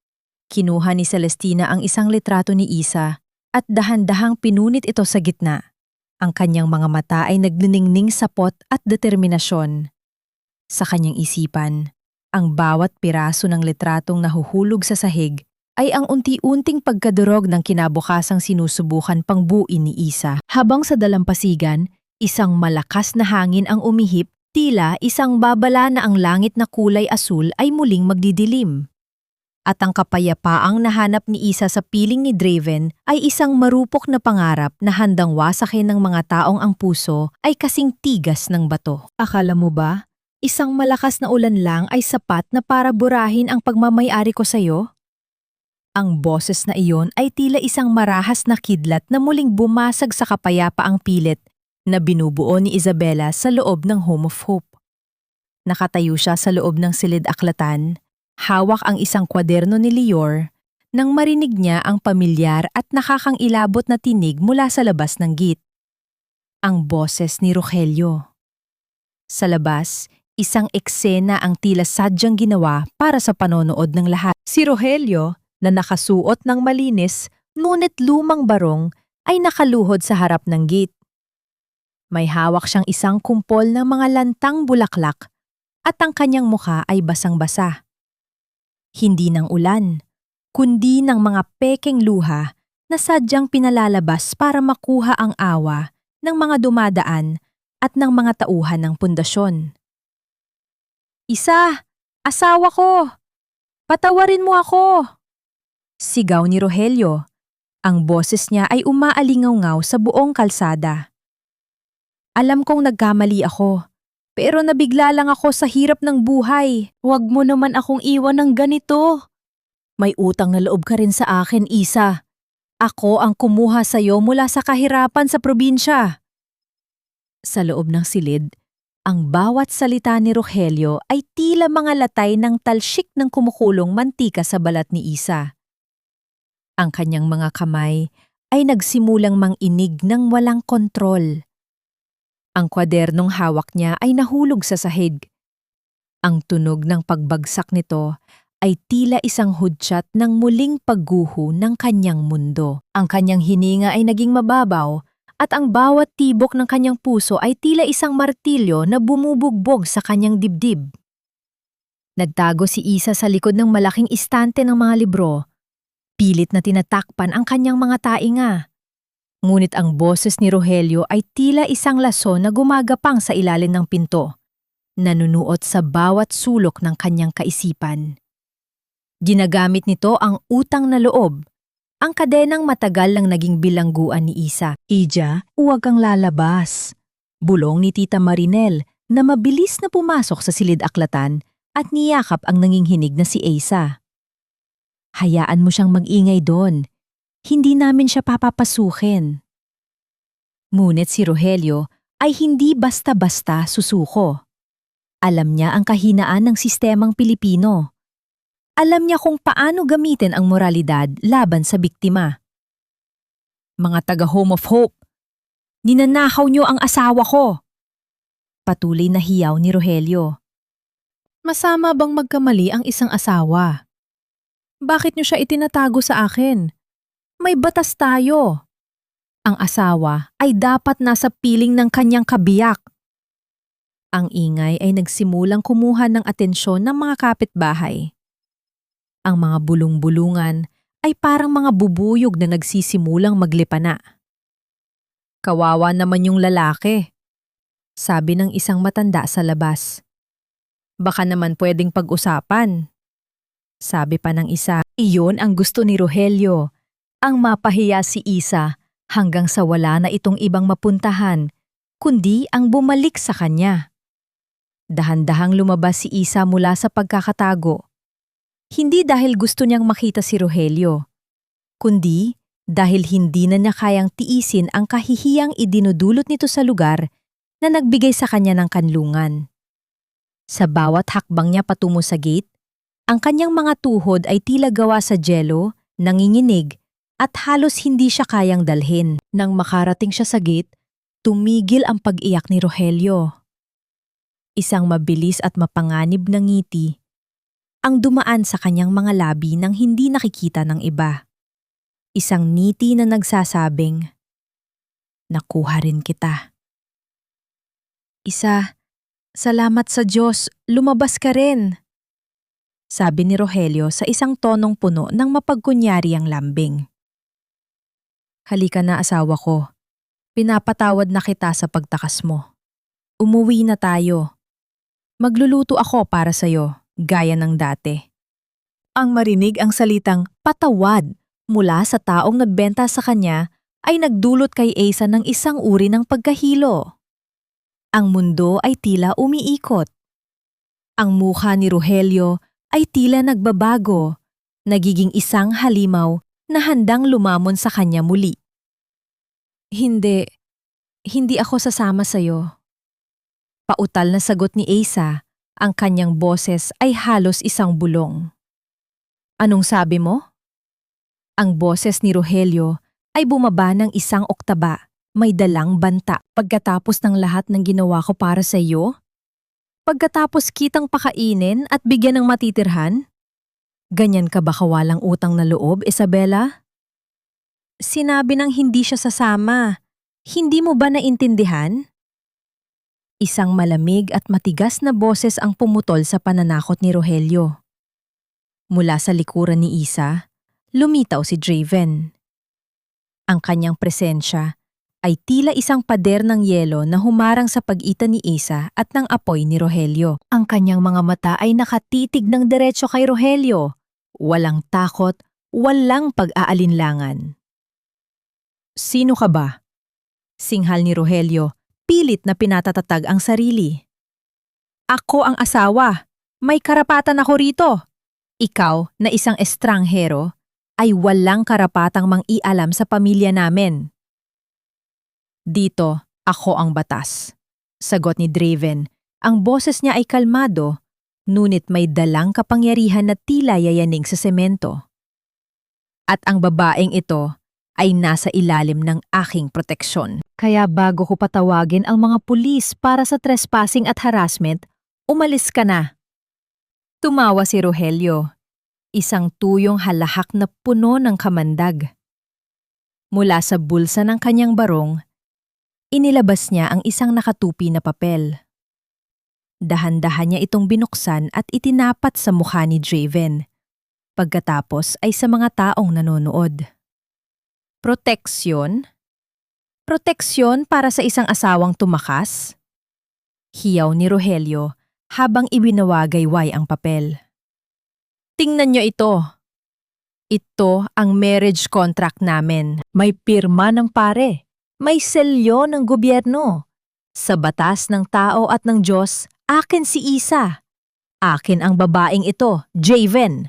Kinuha ni Celestina ang isang litrato ni Isa at dahan-dahang pinunit ito sa gitna. Ang kanyang mga mata ay nagniningning sapot at determinasyon. Sa kanyang isipan, ang bawat piraso ng litratong nahuhulog sa sahig ay ang unti-unting pagkadurog ng kinabukasang sinusubukan pang buuin ni Isa. Habang sa dalampasigan, isang malakas na hangin ang umihip, tila isang babala na ang langit na kulay asul ay muling magdidilim. At ang kapayapaang nahanap ni Isa sa piling ni Draven ay isang marupok na pangarap na handang wasakin ng mga taong ang puso ay kasing tigas ng bato. Akala mo ba? Isang malakas na ulan lang ay sapat na para burahin ang pagmamayari ko sa'yo? Ang boses na iyon ay tila isang marahas na kidlat na muling bumasag sa kapayapaang pilit na binubuo ni Isabela sa loob ng Home of Hope. Nakatayo siya sa loob ng silid-aklatan, hawak ang isang kwaderno ni Lior, nang marinig niya ang pamilyar at nakakangilabot na tinig mula sa labas ng gate. ang boses ni Rogelio. Sa labas, isang eksena ang tila sadyang ginawa para sa panonood ng lahat. Si Rogelio, na nakasuot ng malinis ngunit lumang barong, ay nakaluhod sa harap ng gate. May hawak siyang isang kumpol ng mga lantang bulaklak at ang kanyang mukha ay basang-basa. Hindi ng ulan, kundi ng mga pekeng luha na sadyang pinalalabas para makuha ang awa ng mga dumadaan at ng mga tauhan ng pundasyon. "Isa! Asawa ko! Patawarin mo ako!" Sigaw ni Rogelio. Ang boses niya ay umaalingaw-ngaw sa buong kalsada. "Alam kong nagkamali ako, pero nabigla lang ako sa hirap ng buhay. Huwag mo naman akong iwan ng ganito. May utang na loob ka rin sa akin, Isa. Ako ang kumuha sa'yo mula sa kahirapan sa probinsya." Sa loob ng silid, ang bawat salita ni Rogelio ay tila mga latay ng talsik ng kumukulong mantika sa balat ni Isa. Ang kanyang mga kamay ay nagsimulang manginig ng walang kontrol. Ang kwadernong hawak niya ay nahulog sa sahig. Ang tunog ng pagbagsak nito ay tila isang hudyat ng muling pagguho ng kanyang mundo. Ang kanyang hininga ay naging mababaw at ang bawat tibok ng kanyang puso ay tila isang martilyo na bumubugbog sa kanyang dibdib. Nagtago si Isa sa likod ng malaking istante ng mga libro. Pilit na tinatakpan ang kanyang mga tainga. Ngunit ang boses ni Rogelio ay tila isang laso na gumagapang sa ilalim ng pinto, nanunuot sa bawat sulok ng kanyang kaisipan. Ginagamit nito ang utang na loob, ang kadenang matagal lang naging bilangguan ni Isa. "Ija, huwag kang lalabas." Bulong ni Tita Marinel na mabilis na pumasok sa silid-aklatan at niyakap ang nanginghinig na si Isa. "Hayaan mo siyang mag-ingay doon. Hindi namin siya papapasukin." Ngunit si Rogelio ay hindi basta-basta susuko. Alam niya ang kahinaan ng sistemang Pilipino. Alam niya kung paano gamitin ang moralidad laban sa biktima. "Mga taga-Home of Hope, ninanakaw niyo ang asawa ko!" Patuloy na hiyaw ni Rogelio. "Masama bang magkamali ang isang asawa? Bakit niyo siya itinatago sa akin? May batas tayo. Ang asawa ay dapat nasa piling ng kanyang kabiyak." Ang ingay ay nagsimulang kumuha ng atensyon ng mga kapitbahay. Ang mga bulong-bulungan ay parang mga bubuyog na nagsisimulang maglipana. "Kawawa naman yung lalaki," sabi ng isang matanda sa labas. "Baka naman pwedeng pag-usapan," sabi pa ng isa. Iyon ang gusto ni Rogelio, ang mapahiya si Isa hanggang sa wala na itong ibang mapuntahan, kundi ang bumalik sa kanya. Dahan-dahang lumabas si Isa mula sa pagkakatago. Hindi dahil gusto niyang makita si Rogelio, kundi dahil hindi na niya kayang tiisin ang kahihiyang idinudulot nito sa lugar na nagbigay sa kanya ng kanlungan. Sa bawat hakbang niya patungo sa gate, ang kanyang mga tuhod ay tila gawa sa jelo, nanginginig, at halos hindi siya kayang dalhin. Nang makarating siya sa gate, tumigil ang pag-iyak ni Rogelio. Isang mabilis at mapanganib na ngiti ang dumaan sa kanyang mga labi nang hindi nakikita ng iba. Isang ngiti na nagsasabing, "Nakuha rin kita." "Isa, salamat sa Diyos, lumabas ka rin," sabi ni Rogelio sa isang tonong puno ng mapagkunyari ang lambing. "Halika na, asawa ko. Pinapatawad na kita sa pagtakas mo. Umuwi na tayo. Magluluto ako para sa'yo, gaya ng dati." Ang marinig ang salitang patawad mula sa taong nagbenta sa kanya ay nagdulot kay Asa ng isang uri ng pagkahilo. Ang mundo ay tila umiikot. Ang mukha ni Rogelio ay tila nagbabago, nagiging isang halimaw na handang lumamon sa kanya muli. Hindi ako sasama sa'yo." Pautal na sagot ni Asa, ang kanyang boses ay halos isang bulong. "Anong sabi mo?" Ang boses ni Rogelio ay bumaba ng isang oktaba, may dalang banta. Pagkatapos ng lahat ng ginawa ko para sa iyo? Pagkatapos kitang pakainin at bigyan ng matitirhan? Ganyan ka ba kawalang utang na loob, Isabela? Sinabi ng hindi siya sasama. Hindi mo ba naintindihan? Isang malamig at matigas na boses ang pumutol sa pananakot ni Rogelio. Mula sa likuran ni Isa, lumitaw si Draven. Ang kanyang presensya ay tila isang pader ng yelo na humarang sa pagitan ni Isa at ng apoy ni Rogelio. Ang kanyang mga mata ay nakatitig ng diretso kay Rogelio. Walang takot, walang pag-aalinlangan. Sino ka ba? Singhal ni Rogelio, pilit na pinatatatag ang sarili. Ako ang asawa. May karapatan ako rito. Ikaw na isang estranghero ay walang karapatang mang-ialam sa pamilya namin. Dito, ako ang batas. Sagot ni Draven. Ang boses niya ay kalmado, ngunit may dalang kapangyarihan na tila yayaning sa semento. At ang babaeng ito ay nasa ilalim ng aking proteksyon. Kaya bago ko patawagin ang mga pulis para sa trespassing at harassment, umalis ka na. Tumawa si Rogelio, isang tuyong halahak na puno ng kamandag. Mula sa bulsa ng kanyang barong, inilabas niya ang isang nakatupi na papel. Dahan-dahan niya itong binuksan at itinapat sa mukha ni Draven. Pagkatapos ay sa mga taong nanonood. Proteksyon? Proteksyon para sa isang asawang tumakas? Hiyaw ni Rogelio habang ibinawagayway ang papel. Tingnan niyo ito. Ito ang marriage contract namin. May pirma ng pare. May selyo ng gobyerno. Sa batas ng tao at ng Diyos, akin si Isa. Akin ang babaeng ito, Draven.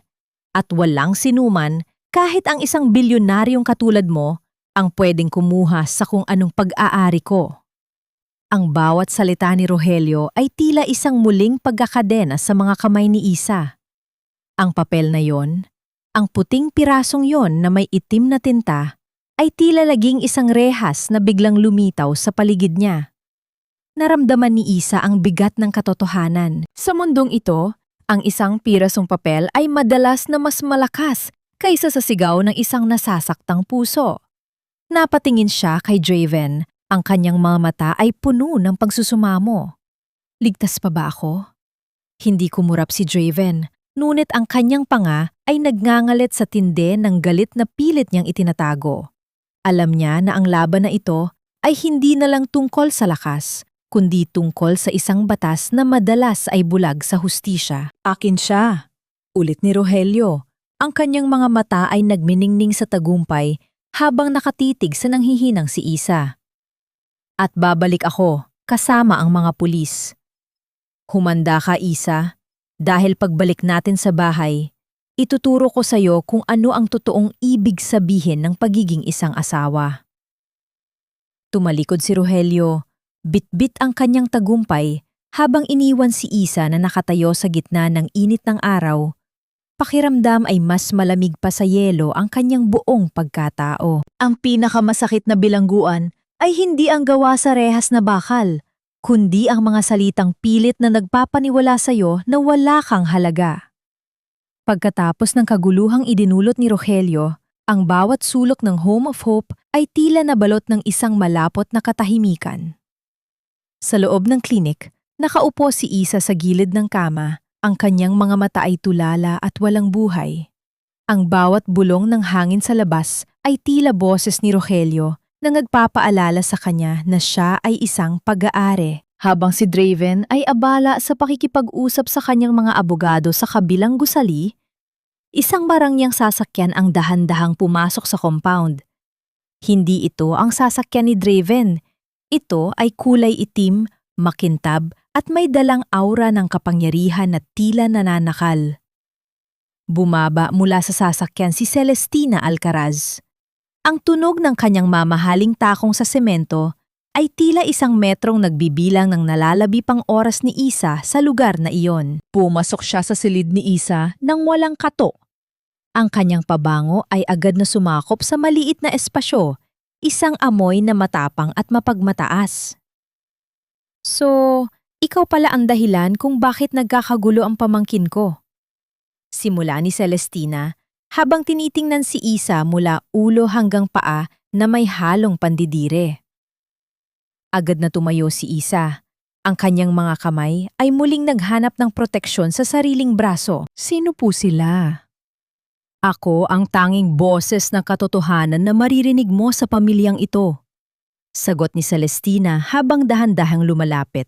At walang sinuman, kahit ang isang bilyonaryong katulad mo, ang pwedeng kumuha sa kung anong pag-aari ko. Ang bawat salita ni Rogelio ay tila isang muling pagkakadena sa mga kamay ni Isa. Ang papel na yon, ang puting pirasong yon na may itim na tinta, ay tila laging isang rehas na biglang lumitaw sa paligid niya. Naramdaman ni Isa ang bigat ng katotohanan. Sa mundong ito, ang isang pirasong papel ay madalas na mas malakas kaysa sa sigaw ng isang nasasaktang puso. Napatingin siya kay Draven, ang kanyang mga mata ay puno ng pagsusumamo. Ligtas pa ba ako? Hindi kumurap si Draven, ngunit ang kanyang panga ay nagngangalit sa tindi ng galit na pilit niyang itinatago. Alam niya na ang laban na ito ay hindi na lang tungkol sa lakas, kundi tungkol sa isang batas na madalas ay bulag sa hustisya. Akin siya. Ulit ni Rogelio. Ang kanyang mga mata ay nagminingning sa tagumpay habang nakatitig sa nanghihinang si Isa. At babalik ako, kasama ang mga pulis. Humanda ka, Isa, dahil pagbalik natin sa bahay, ituturo ko sa iyo kung ano ang totoong ibig sabihin ng pagiging isang asawa. Tumalikod si Rogelio, bitbit ang kanyang tagumpay habang iniwan si Isa na nakatayo sa gitna ng init ng araw. Pakiramdam ay mas malamig pa sa yelo ang kanyang buong pagkatao. Ang pinakamasakit na bilangguan ay hindi ang gawa sa rehas na bakal, kundi ang mga salitang pilit na nagpapaniwala sa iyo na wala kang halaga. Pagkatapos ng kaguluhang idinulot ni Rogelio, ang bawat sulok ng Home of Hope ay tila nabalot ng isang malapot na katahimikan. Sa loob ng klinik, nakaupo si Isa sa gilid ng kama. Ang kanyang mga mata ay tulala at walang buhay. Ang bawat bulong ng hangin sa labas ay tila boses ni Rogelio na nagpapaalala sa kanya na siya ay isang pag-aari. Habang si Draven ay abala sa pakikipag-usap sa kanyang mga abogado sa kabilang gusali, isang barangyang sasakyan ang dahan-dahang pumasok sa compound. Hindi ito ang sasakyan ni Draven. Ito ay kulay itim, makintab at may dalang aura ng kapangyarihan na tila nananakal. Bumaba mula sa sasakyan si Celestina Alcaraz. Ang tunog ng kanyang mamahaling takong sa semento ay tila isang metrong nagbibilang ng nalalabi pang oras ni Isa sa lugar na iyon. Pumasok siya sa silid ni Isa nang walang kato. Ang kanyang pabango ay agad na sumakop sa maliit na espasyo, isang amoy na matapang at mapagmataas. So, ikaw pala ang dahilan kung bakit nagkakagulo ang pamangkin ko. Simula ni Celestina habang tinitingnan si Isa mula ulo hanggang paa na may halong pandidire. Agad na tumayo si Isa. Ang kanyang mga kamay ay muling naghanap ng proteksyon sa sariling braso. Sino po sila? Ako ang tanging boses ng katotohanan na maririnig mo sa pamilyang ito. Sagot ni Celestina habang dahan-dahang lumalapit.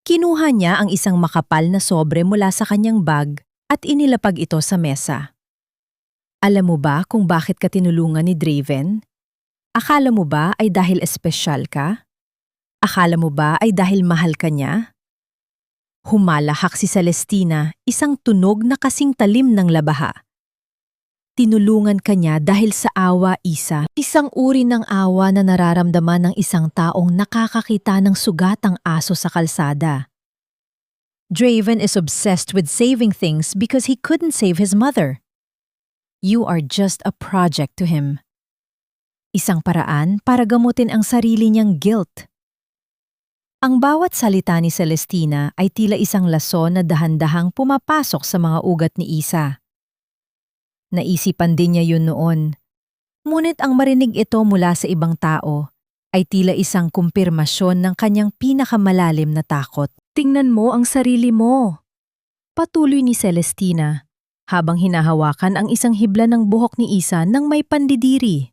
Kinuha niya ang isang makapal na sobre mula sa kanyang bag at inilapag ito sa mesa. Alam mo ba kung bakit ka tinulungan ni Draven? Akala mo ba ay dahil espesyal ka? Akala mo ba ay dahil mahal ka niya? Humalahak si Celestina, isang tunog na kasing talim ng labaha. Tinulungan ka niya dahil sa awa, Isa. Isang uri ng awa na nararamdaman ng isang taong nakakakita ng sugatang aso sa kalsada. Draven is obsessed with saving things because he couldn't save his mother. You are just a project to him. Isang paraan para gamutin ang sarili niyang guilt. Ang bawat salita ni Celestina ay tila isang lason na dahan-dahang pumapasok sa mga ugat ni Isa. Naisipan din niya yun noon. Ngunit ang marinig ito mula sa ibang tao ay tila isang kumpirmasyon ng kanyang pinakamalalim na takot. Tingnan mo ang sarili mo. Patuloy ni Celestina habang hinahawakan ang isang hibla ng buhok ni Isa nang may pandidiri.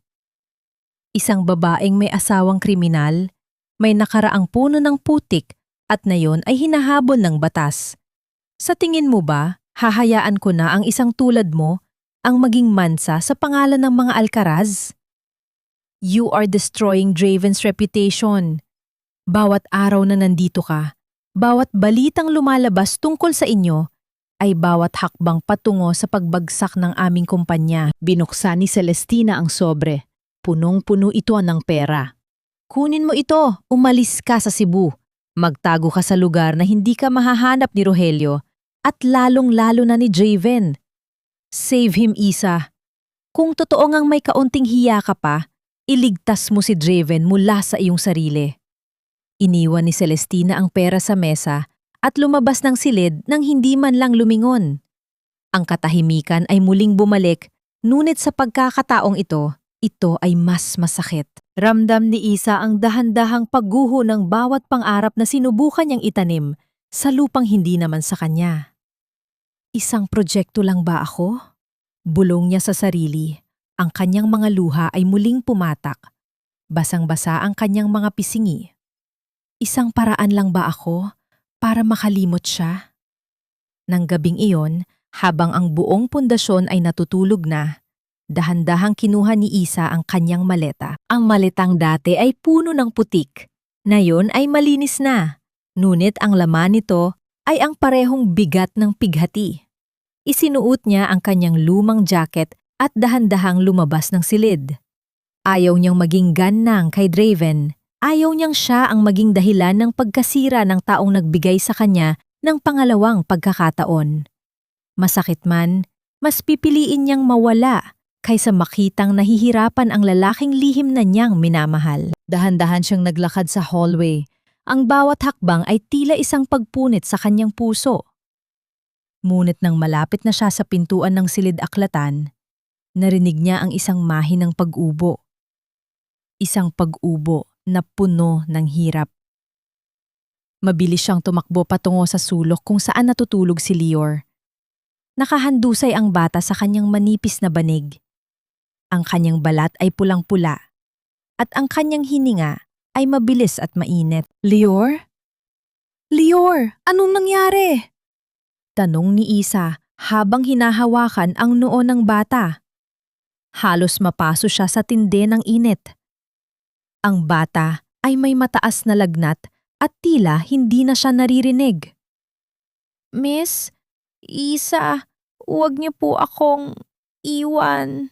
Isang babaeng may asawang kriminal, may nakaraang puno ng putik at nayon ay hinahabol ng batas. Sa tingin mo ba, hahayaan ko na ang isang tulad mo ang maging mansa sa pangalan ng mga Alcaraz? You are destroying Draven's reputation. Bawat araw na nandito ka, bawat balitang lumalabas tungkol sa inyo, ay bawat hakbang patungo sa pagbagsak ng aming kumpanya. Binuksan ni Celestina ang sobre. Punong-puno ito ng pera. Kunin mo ito, umalis ka sa Cebu. Magtago ka sa lugar na hindi ka mahahanap ni Rogelio at lalong-lalo na ni Draven. Save him, Isa. Kung totoo ngang may kaunting hiya ka pa, iligtas mo si Draven mula sa iyong sarili. Iniwan ni Celestina ang pera sa mesa at lumabas ng silid nang hindi man lang lumingon. Ang katahimikan ay muling bumalik, ngunit sa pagkakataong ito ay mas masakit. Ramdam ni Isa ang dahan-dahang pagguho ng bawat pangarap na sinubukan niyang itanim sa lupang hindi naman sa kanya. Isang proyekto lang ba ako? Bulong niya sa sarili. Ang kanyang mga luha ay muling pumatak. Basang-basa ang kanyang mga pisingi. Isang paraan lang ba ako para makalimot siya? Nang gabing iyon, habang ang buong pundasyon ay natutulog na, dahan-dahang kinuha ni Isa ang kanyang maleta. Ang maletang dati ay puno ng putik. Ngayon ay malinis na. Ngunit ang laman nito ay ang parehong bigat ng pighati. Isinuot niya ang kanyang lumang jacket at dahan-dahang lumabas ng silid. Ayaw niyang maging ganang kay Draven. Ayaw niyang siya ang maging dahilan ng pagkasira ng taong nagbigay sa kanya ng pangalawang pagkakataon. Masakit man, mas pipiliin niyang mawala kaysa makitang nahihirapan ang lalaking lihim na niyang minamahal. Dahan-dahan siyang naglakad sa hallway. Ang bawat hakbang ay tila isang pagpunit sa kanyang puso. Ngunit nang malapit na siya sa pintuan ng silid-aklatan, narinig niya ang isang mahinang pag-ubo. Isang pag-ubo na puno ng hirap. Mabilis siyang tumakbo patungo sa sulok kung saan natutulog si Lior. Nakahandusay ang bata sa kanyang manipis na banig. Ang kanyang balat ay pulang-pula at ang kanyang hininga ay mabilis at mainit. Lior? Lior, anong nangyari? Tanong ni Isa habang hinahawakan ang noo ng bata. Halos mapaso siya sa tindi ng init. Ang bata ay may mataas na lagnat at tila hindi na siya naririnig. Miss, Isa, huwag niyo po akong iwan.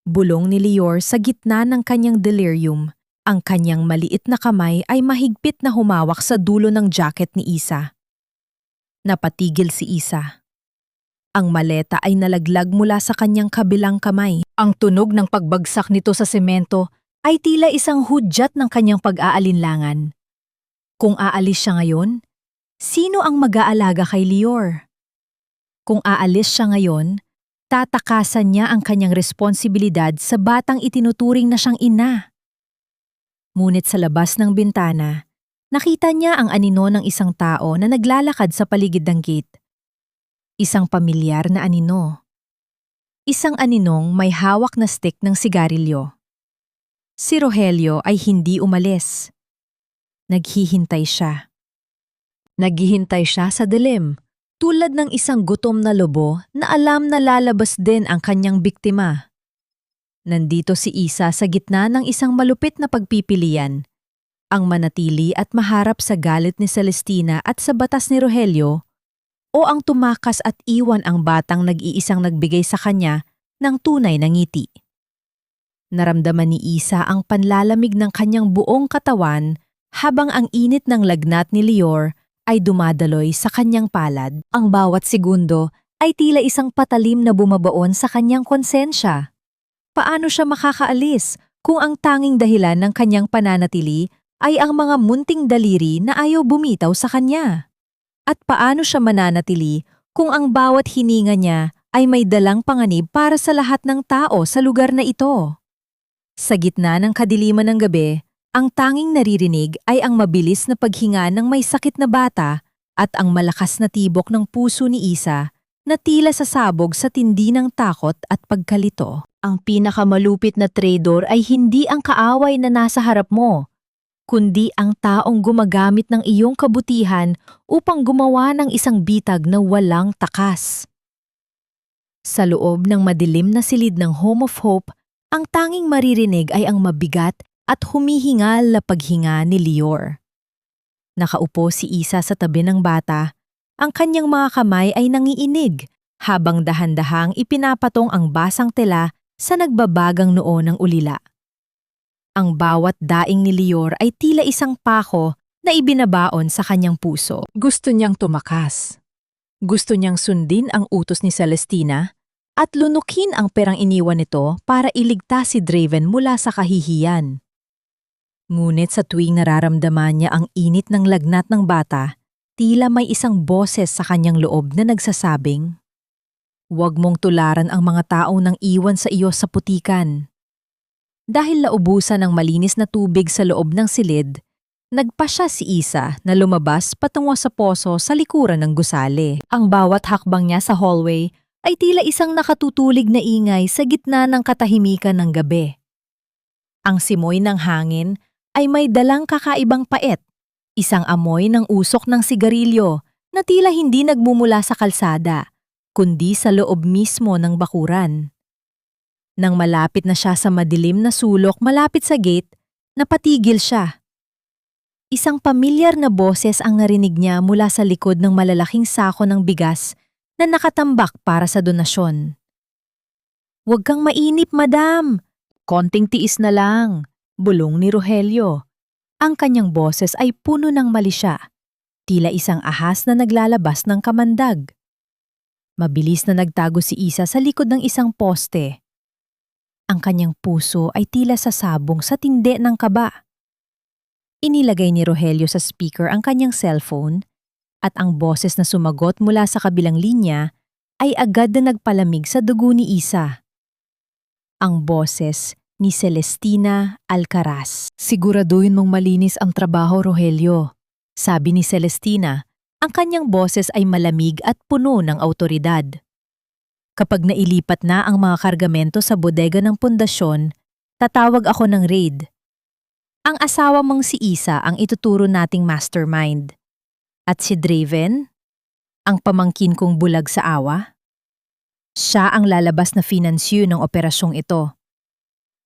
Bulong ni Lior sa gitna ng kanyang delirium. Ang kanyang maliit na kamay ay mahigpit na humawak sa dulo ng jacket ni Isa. Napatigil si Isa. Ang maleta ay nalaglag mula sa kanyang kabilang kamay. Ang tunog ng pagbagsak nito sa semento ay tila isang hudyat ng kanyang pag-aalinlangan. Kung aalis siya ngayon, sino ang mag-aalaga kay Lior? Kung aalis siya ngayon, tatakasan niya ang kanyang responsibilidad sa batang itinuturing na siyang ina. Ngunit sa labas ng bintana, nakita niya ang anino ng isang tao na naglalakad sa paligid ng gate. Isang pamilyar na anino. Isang aninong may hawak na stick ng sigarilyo. Si Rogelio ay hindi umalis. Naghihintay siya. Naghihintay siya sa dilim, tulad ng isang gutom na lobo na alam na lalabas din ang kanyang biktima. Nandito si Isa sa gitna ng isang malupit na pagpipilian. Ang manatili at maharap sa galit ni Celestina at sa batas ni Rogelio, o ang tumakas at iwan ang batang nag-iisang nagbigay sa kanya ng tunay na ngiti. Naramdaman ni Isa ang panlalamig ng kanyang buong katawan habang ang init ng lagnat ni Lior ay dumadaloy sa kanyang palad. Ang bawat segundo ay tila isang patalim na bumabaon sa kanyang konsensya. Paano siya makakaalis kung ang tanging dahilan ng kanyang pananatili ay ang mga munting daliri na ayaw bumitaw sa kanya? At paano siya mananatili kung ang bawat hininga niya ay may dalang panganib para sa lahat ng tao sa lugar na ito? Sa gitna ng kadiliman ng gabi, ang tanging naririnig ay ang mabilis na paghinga ng may sakit na bata at ang malakas na tibok ng puso ni Isa na tila sasabog sa tindi ng takot at pagkalito. Ang pinakamalupit na traidor ay hindi ang kaaway na nasa harap mo, kundi ang taong gumagamit ng iyong kabutihan upang gumawa ng isang bitag na walang takas. Sa loob ng madilim na silid ng Home of Hope, ang tanging maririnig ay ang mabigat at humihingal na paghinga ni Lior. Nakaupo si Isa sa tabi ng bata, ang kanyang mga kamay ay nangiinig habang dahan-dahang ipinapatong ang basang tela sa nagbabagang noo ng ulila. Ang bawat daing ni Lior ay tila isang pako na ibinabaon sa kanyang puso. Gusto niyang tumakas. Gusto niyang sundin ang utos ni Celestina at lunukin ang perang iniwan nito para iligtas si Draven mula sa kahihiyan. Ngunit sa tuwing nararamdaman niya ang init ng lagnat ng bata, tila may isang boses sa kanyang loob na nagsasabing, "Huwag mong tularan ang mga taong nang iwan sa iyo sa putikan." Dahil naubusan ng malinis na tubig sa loob ng silid, nagpasya si Isa na lumabas patungo sa poso sa likuran ng gusali. Ang bawat hakbang niya sa hallway ay tila isang nakatutulig na ingay sa gitna ng katahimikan ng gabi. Ang simoy ng hangin ay may dalang kakaibang pait, isang amoy ng usok ng sigarilyo na tila hindi nagmumula sa kalsada, kundi sa loob mismo ng bakuran. Nang malapit na siya sa madilim na sulok malapit sa gate, napatigil siya. Isang pamilyar na boses ang narinig niya mula sa likod ng malalaking sako ng bigas na nakatambak para sa donasyon. "Huwag kang mainip, madam. Konting tiis na lang," bulong ni Rogelio. Ang kanyang boses ay puno ng malisya, tila isang ahas na naglalabas ng kamandag. Mabilis na nagtago si Isa sa likod ng isang poste. Ang kanyang puso ay tila sasabong sa tindi ng kaba. Inilagay ni Rogelio sa speaker ang kanyang cellphone at ang boses na sumagot mula sa kabilang linya ay agad na nagpalamig sa dugo ni Isa. Ang boses ni Celestina Alcaraz. "Siguraduhin mong malinis ang trabaho, Rogelio," sabi ni Celestina. Ang kanyang boses ay malamig at puno ng awtoridad. "Kapag nailipat na ang mga kargamento sa bodega ng pundasyon, tatawag ako ng raid. Ang asawa mong si Isa ang ituturo nating mastermind. At si Draven, ang pamangkin kong bulag sa awa, siya ang lalabas na financier ng operasyong ito.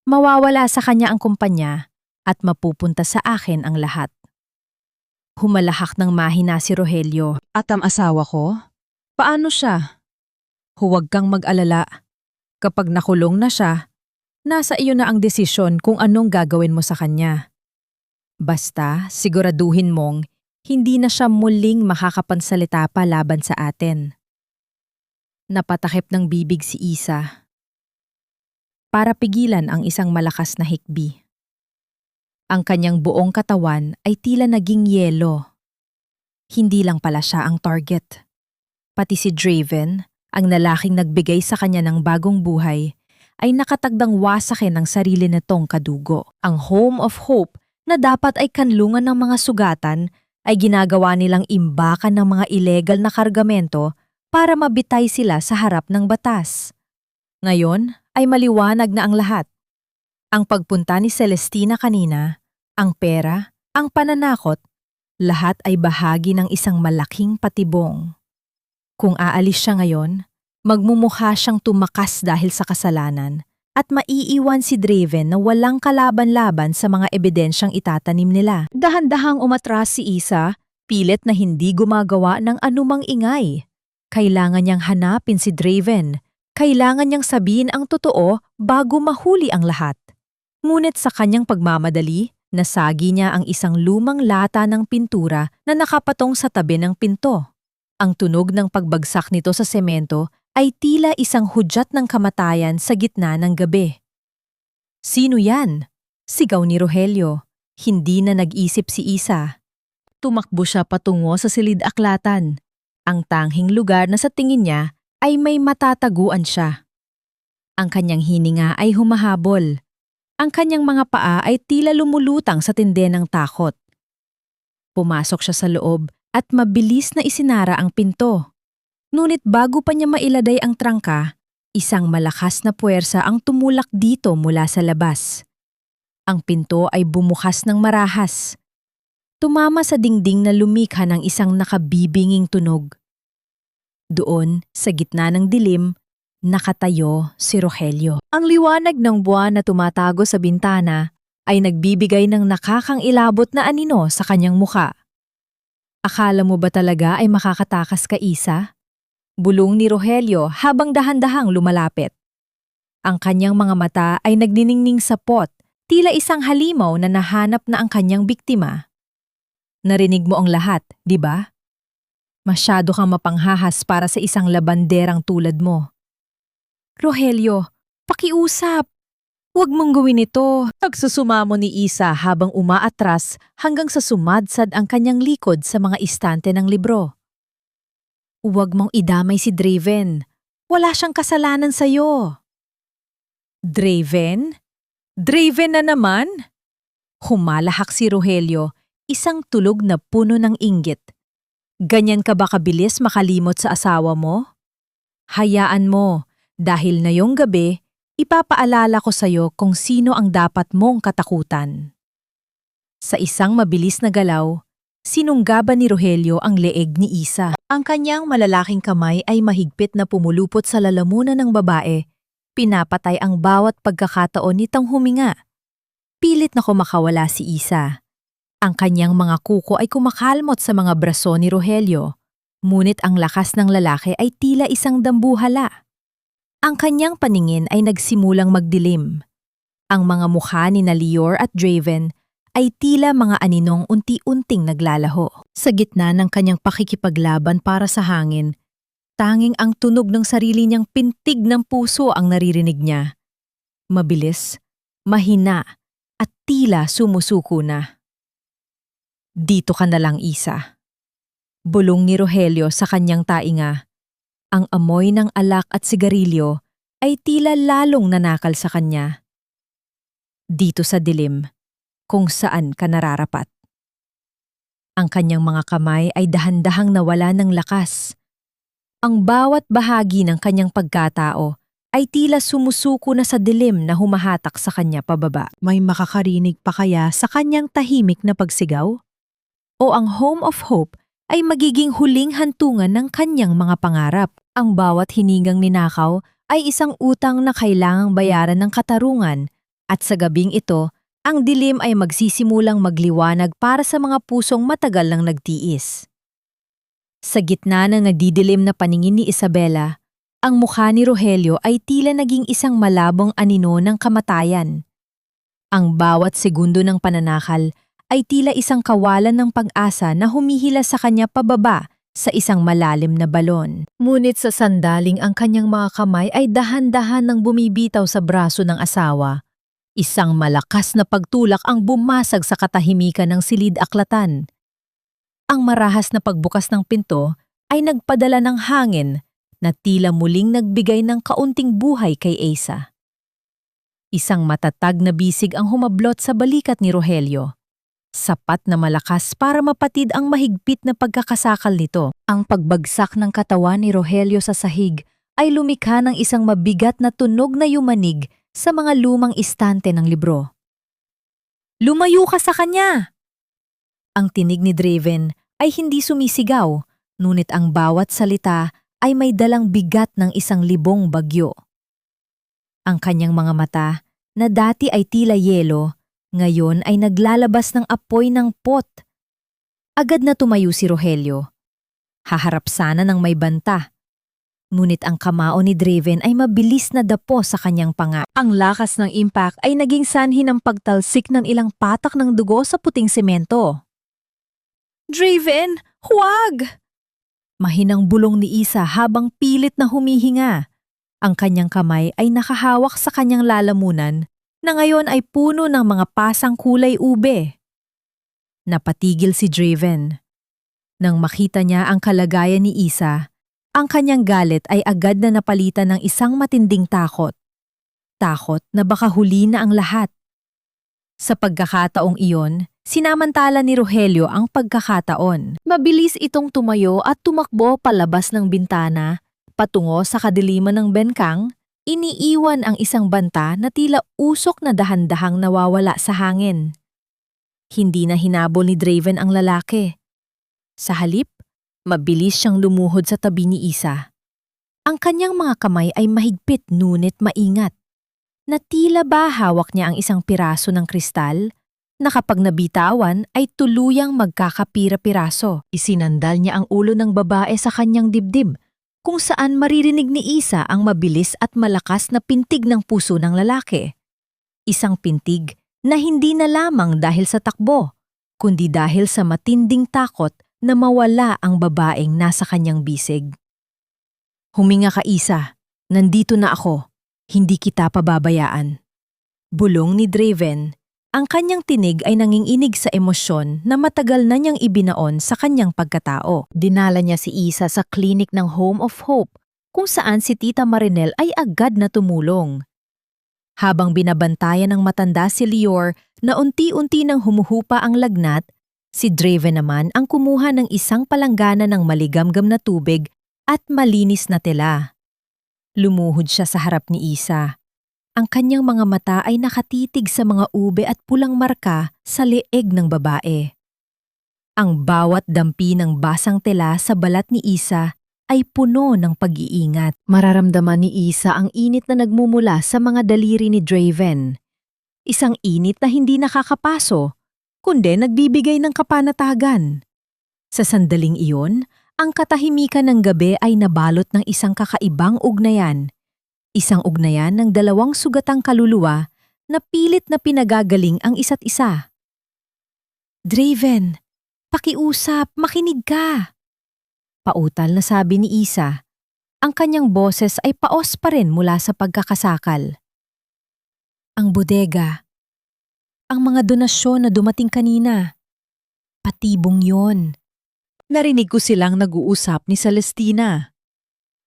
Mawawala sa kanya ang kumpanya at mapupunta sa akin ang lahat." Humalahak ng mahina si Rogelio. "At ang asawa ko? Paano siya?" "Huwag kang mag-alala. Kapag nakulong na siya, nasa iyo na ang desisyon kung anong gagawin mo sa kanya. Basta siguraduhin mong hindi na siya muling makakapansalita pa laban sa atin." Napatakip ng bibig si Isa para pigilan ang isang malakas na hikbi. Ang kanyang buong katawan ay tila naging yelo. Hindi lang pala siya ang target. Pati si Draven, ang lalaking nagbigay sa kanya ng bagong buhay, ay nakatagdang wasakin ng sarili nitong kadugo. Ang Home of Hope na dapat ay kanlungan ng mga sugatan ay ginagawa nilang imbakan ng mga ilegal na kargamento para mabitay sila sa harap ng batas. Ngayon ay maliwanag na ang lahat. Ang pagpunta ni Celestina kanina, ang pera, ang pananakot, lahat ay bahagi ng isang malaking patibong. Kung aalis siya ngayon, magmumukha siyang tumakas dahil sa kasalanan at maiiwan si Draven na walang kalaban-laban sa mga ebidensyang itatanim nila. Dahan-dahang umatras si Isa, pilit na hindi gumagawa ng anumang ingay. Kailangan niyang hanapin si Draven. Kailangan niyang sabihin ang totoo bago mahuli ang lahat. Ngunit sa kanyang pagmamadali, nasagi niya ang isang lumang lata ng pintura na nakapatong sa tabi ng pinto. Ang tunog ng pagbagsak nito sa semento ay tila isang hudyat ng kamatayan sa gitna ng gabi. Sino yan? Sigaw ni Rogelio. Hindi na nag-isip si Isa. Tumakbo siya patungo sa silid-aklatan, ang tanging lugar na sa tingin niya ay may matataguan siya. Ang kanyang hininga ay humahabol. Ang kanyang mga paa ay tila lumulutang sa tindi ng takot. Pumasok siya sa loob at mabilis na isinara ang pinto. Ngunit bago pa niya mailaday ang trangka, isang malakas na puwersa ang tumulak dito mula sa labas. Ang pinto ay bumukas ng marahas. Tumama sa dingding na lumikha ng isang nakabibinging tunog. Doon, sa gitna ng dilim, nakatayo si Rogelio. Ang liwanag ng buwan na tumatago sa bintana ay nagbibigay ng nakakangilabot na anino sa kanyang muka. Akala mo ba talaga ay makakatakas ka, Isa? Bulong ni Rogelio habang dahan-dahang lumalapit. Ang kanyang mga mata ay nagniningning sa pot, tila isang halimaw na nahanap na ang kanyang biktima. Narinig mo ang lahat, di ba? Masyado kang mapanghahas para sa isang labanderang tulad mo. Rogelio, pakiusap. Huwag mong gawin ito. Nagsusumamo ni Isa habang umaatras hanggang sa sumadsad ang kanyang likod sa mga istante ng libro. Huwag mong idamay si Draven. Wala siyang kasalanan sa'yo. Draven? Draven na naman? Humalahak si Rogelio, isang tulog na puno ng inggit. Ganyan ka ba kabilis makalimot sa asawa mo? Hayaan mo, dahil ngayong gabi, ipapaalala ko sa'yo kung sino ang dapat mong katakutan. Sa isang mabilis na galaw, sinunggaban ni Rogelio ang leeg ni Isa. Ang kanyang malalaking kamay ay mahigpit na pumulupot sa lalamunan ng babae. Pinapatay ang bawat pagkakataon nitong huminga. Pilit na kumakawala si Isa. Ang kanyang mga kuko ay kumakalmot sa mga braso ni Rogelio, ngunit ang lakas ng lalaki ay tila isang dambuhala. Ang kanyang paningin ay nagsimulang magdilim. Ang mga mukha ni Lior at Draven ay tila mga aninong unti-unting naglalaho. Sa gitna ng kanyang pakikipaglaban para sa hangin, tanging ang tunog ng sarili niyang pintig ng puso ang naririnig niya. Mabilis, mahina, at tila sumusuko na. Dito ka na lang, Isa. Bulong ni Rogelio sa kanyang tainga. Ang amoy ng alak at sigarilyo ay tila lalong nanakal sa kanya. Dito sa dilim, kung saan ka nararapat. Ang kanyang mga kamay ay dahan-dahang nawala ng lakas. Ang bawat bahagi ng kanyang pagkatao ay tila sumusuko na sa dilim na humahatak sa kanya pababa. May makakarinig pa kaya sa kanyang tahimik na pagsigaw? O ang Home of Hope ay magiging huling hantungan ng kanyang mga pangarap? Ang bawat hiningang ninakaw ay isang utang na kailangang bayaran ng katarungan, at sa gabing ito, ang dilim ay magsisimulang magliwanag para sa mga pusong matagal nang nagtiis. Sa gitna ng nagdidilim na paningin ni Isabela, ang mukha ni Rogelio ay tila naging isang malabong anino ng kamatayan. Ang bawat segundo ng pananakal ay tila isang kawalan ng pag-asa na humihila sa kanya pababa sa isang malalim na balon. Ngunit sa sandaling ang kanyang mga kamay ay dahan-dahan nang bumibitaw sa braso ng asawa, Isang malakas na pagtulak ang bumasag sa katahimikan ng silid-aklatan. Ang marahas na pagbukas ng pinto ay nagpadala ng hangin na tila muling nagbigay ng kaunting buhay kay Asa. Isang matatag na bisig ang humablot sa balikat ni Rogelio. Sapat na malakas para mapatid ang mahigpit na pagkakasakal nito. Ang pagbagsak ng katawan ni Rogelio sa sahig ay lumikha ng isang mabigat na tunog na yumanig sa mga lumang istante ng libro. "Lumayo ka sa kanya!" Ang tinig ni Draven ay hindi sumisigaw, ngunit ang bawat salita ay may dalang bigat ng isang libong bagyo. Ang kanyang mga mata, na dati ay tila yelo, ngayon ay naglalabas ng apoy ng pot. Agad na tumayo si Rogelio. Haharap sana ng may banta. Ngunit ang kamao ni Draven ay mabilis na dapo sa kanyang panga. Ang lakas ng impact ay naging sanhi ng pagtalsik ng ilang patak ng dugo sa puting semento. "Draven, huwag!" Mahinang bulong ni Isa habang pilit na humihinga. Ang kanyang kamay ay nakahawak sa kanyang lalamunan na ngayon ay puno ng mga pasang kulay ube. Napatigil si Draven. Nang makita niya ang kalagayan ni Isa, ang kanyang galit ay agad na napalitan ng isang matinding takot. Takot na baka huli na ang lahat. Sa pagkakataong iyon, sinamantala ni Rogelio ang pagkakataon. Mabilis itong tumayo at tumakbo palabas ng bintana, patungo sa kadiliman ng bengkang. Iniiwan ang isang banta na tila usok na dahan-dahang nawawala sa hangin. Hindi na hinabol ni Draven ang lalaki. Sa halip, mabilis siyang lumuhod sa tabi ni Isa. Ang kanyang mga kamay ay mahigpit ngunit maingat, na tila ba hawak niya ang isang piraso ng kristal na kapag nabitawan ay tuluyang magkakapira-piraso. Isinandal niya ang ulo ng babae sa kanyang dibdib, kung saan maririnig ni Isa ang mabilis at malakas na pintig ng puso ng lalaki. Isang pintig na hindi na lamang dahil sa takbo, kundi dahil sa matinding takot na mawala ang babaeng nasa kanyang bisig. "Huminga ka, Isa. Nandito na ako. Hindi kita pababayaan." Bulong ni Draven. Ang kanyang tinig ay nanginginig sa emosyon na matagal na niyang ibinaon sa kanyang pagkatao. Dinala niya si Isa sa klinik ng Home of Hope, kung saan si Tita Marinel ay agad na tumulong. Habang binabantayan ng matanda si Lior na unti-unti nang humuhupa ang lagnat, si Draven naman ang kumuha ng isang palanggana ng maligamgam na tubig at malinis na tela. Lumuhod siya sa harap ni Isa. Ang kanyang mga mata ay nakatitig sa mga ube at pulang marka sa leeg ng babae. Ang bawat dampi ng basang tela sa balat ni Isa ay puno ng pag-iingat. Mararamdaman ni Isa ang init na nagmumula sa mga daliri ni Draven. Isang init na hindi nakakapaso, kundi nagbibigay ng kapanatagan. Sa sandaling iyon, ang katahimikan ng gabi ay nabalot ng isang kakaibang ugnayan. Isang ugnayan ng dalawang sugatang kaluluwa na pilit na pinagagaling ang isa't isa. "Draven, pakiusap, makinig ka!" Pautal na sabi ni Isa. Ang kanyang boses ay paos pa rin mula sa pagkakasakal. "Ang bodega, ang mga donasyon na dumating kanina, patibong yon. Narinig ko silang nag-uusap ni Celestina.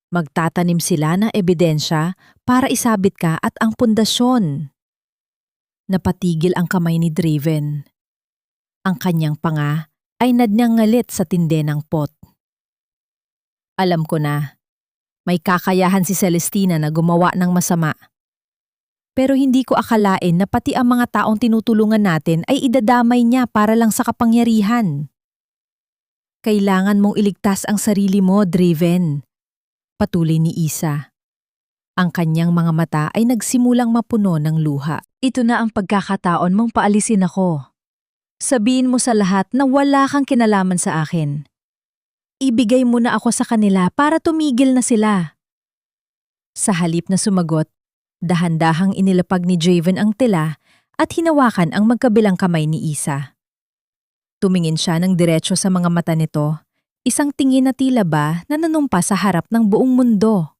Magtatanim sila ng ebidensya para isabit ka at ang pundasyon." Napatigil ang kamay ni Draven. Ang kanyang panga ay nadnyangalit sa tinde ng pot. "Alam ko na, may kakayahan si Celestina na gumawa ng masama. Pero hindi ko akalain na pati ang mga taong tinutulungan natin ay idadamay niya para lang sa kapangyarihan. Kailangan mong iligtas ang sarili mo, Draven." Patuloy ni Isa. Ang kanyang mga mata ay nagsimulang mapuno ng luha. "Ito na ang pagkakataon mong paalisin ako. Sabihin mo sa lahat na wala kang kinalaman sa akin. Ibigay mo na ako sa kanila para tumigil na sila." Sa halip na sumagot, dahan-dahang inilapag ni Draven ang tela at hinawakan ang magkabilang kamay ni Isa. Tumingin siya ng diretso sa mga mata nito, isang tingin na tila ba na nanumpa sa harap ng buong mundo.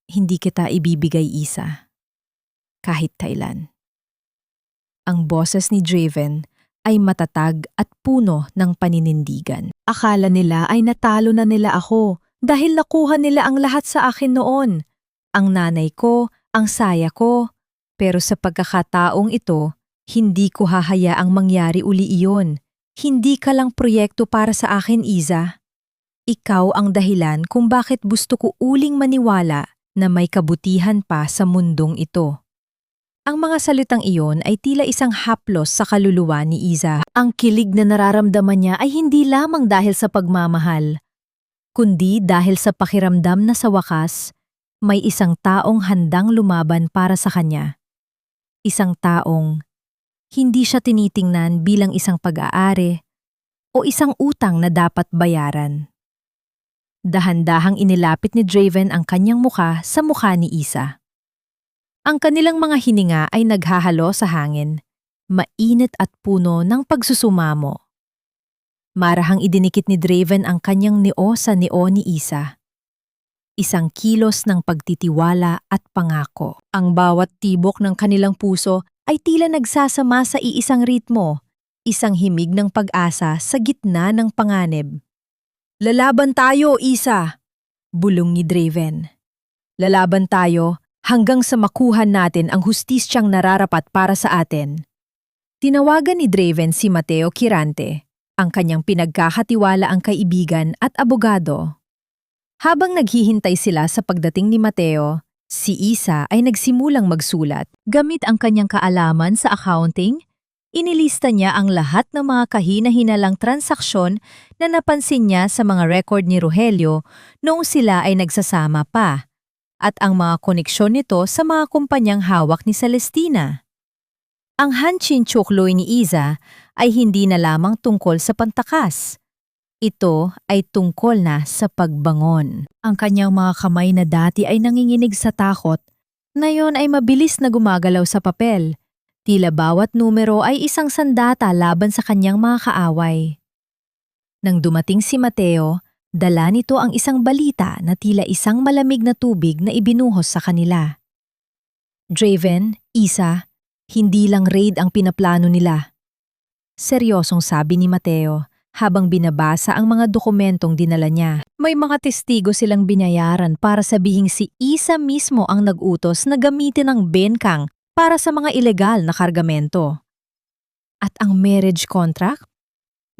"Hindi kita ibibigay, Isa. kahit kailan. Ang boses ni Draven ay matatag at puno ng paninindigan. Akala nila ay natalo na nila ako dahil nakuha nila ang lahat sa akin noon. Ang nanay ko, ang saya ko. Pero sa pagkakataong ito, hindi ko hahayaang mangyari uli iyon. Hindi ka lang proyekto para sa akin, Iza. Ikaw ang dahilan kung bakit gusto ko uling maniwala na may kabutihan pa sa mundong ito. Ang mga salitang iyon ay tila isang haplos sa kaluluwa ni Iza. Ang kilig na nararamdaman niya ay hindi lamang dahil sa pagmamahal, kundi dahil sa pakiramdam na sa wakas, may isang taong handang lumaban para sa kanya. Isang taong hindi siya tinitingnan bilang isang pag-aari o isang utang na dapat bayaran. Dahan-dahang inilapit ni Draven ang kanyang mukha sa mukha ni Iza. Ang kanilang mga hininga ay naghahalo sa hangin, mainit at puno ng pagsusumamo. Marahang idinikit ni Draven ang kanyang noo sa noo ni Iza. Isang kilos ng pagtitiwala at pangako. Ang bawat tibok ng kanilang puso ay tila nagsasama sa iisang ritmo, isang himig ng pag-asa sa gitna ng panganib. "Lalaban tayo, Iza!" bulong ni Draven. "Lalaban tayo hanggang sa makuha natin ang hustisyang nararapat para sa atin." Tinawagan ni Draven si Mateo Kirante, ang kanyang pinagkakatiwalaang kaibigan at abogado. Habang naghihintay sila sa pagdating ni Mateo, si Iza ay nagsimulang magsulat. Gamit ang kanyang kaalaman sa accounting, inilista niya ang lahat ng mga kahina-hinalang transaksyon na napansin niya sa mga record ni Rogelio noong sila ay nagsasama pa, at ang mga koneksyon nito sa mga kumpanyang hawak ni Celestina. Ang hanshin-chukloy ni Iza ay hindi na lamang tungkol sa pantakas. Ito ay tungkol na sa pagbangon. Ang kanyang mga kamay na dati ay nanginginig sa takot, ngayon ay mabilis na gumagalaw sa papel. Tila bawat numero ay isang sandata laban sa kanyang mga kaaway. Nang dumating si Mateo, dala nito ang isang balita na tila isang malamig na tubig na ibinuhos sa kanila. "Draven, Iza, hindi lang raid ang pinaplano nila." Seryosong sabi ni Mateo habang binabasa ang mga dokumentong dinala niya. May mga testigo silang binayaran para sabihing si Iza mismo ang nag-utos na gamitin ang benkang para sa mga ilegal na kargamento. At ang marriage contract?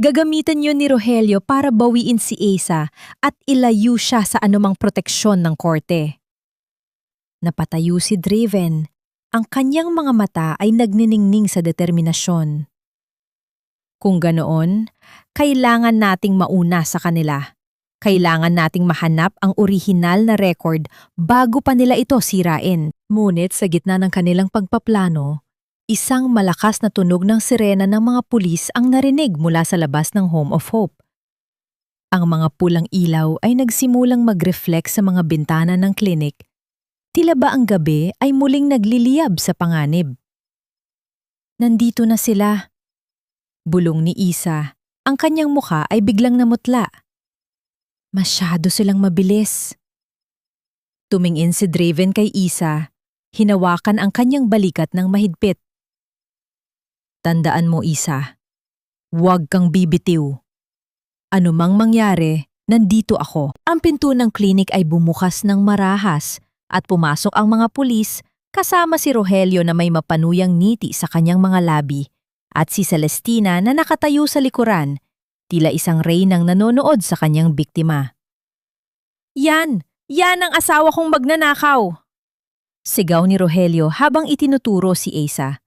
Gagamitan yun ni Rogelio para bawiin si Iza at ilayo siya sa anumang proteksyon ng korte. Napatayo si Draven. Ang kanyang mga mata ay nagniningning sa determinasyon. Kung ganoon, kailangan nating mauna sa kanila. Kailangan nating mahanap ang orihinal na record bago pa nila ito sirain. Ngunit sa gitna ng kanilang pagpaplano, isang malakas na tunog ng sirena ng mga pulis ang narinig mula sa labas ng Home of Hope. Ang mga pulang ilaw ay nagsimulang mag-reflect sa mga bintana ng klinik. Tila ba ang gabi ay muling nagliliyab sa panganib? "Nandito na sila," bulong ni Iza. Ang kanyang mukha ay biglang namutla. "Masyado silang mabilis." Tumingin si Draven kay Iza. Hinawakan ang kanyang balikat ng mahigpit. "Tandaan mo, Iza, huwag kang bibitiw. Anumang mangyari, nandito ako." Ang pinto ng klinik ay bumukas ng marahas at pumasok ang mga pulis kasama si Rogelio na may mapanuyang ngiti sa kanyang mga labi at si Celestina na nakatayo sa likuran, tila isang reynang nanonood sa kanyang biktima. Yan ang asawa kong magnanakaw!" Sigaw ni Rogelio habang itinuturo si Iza.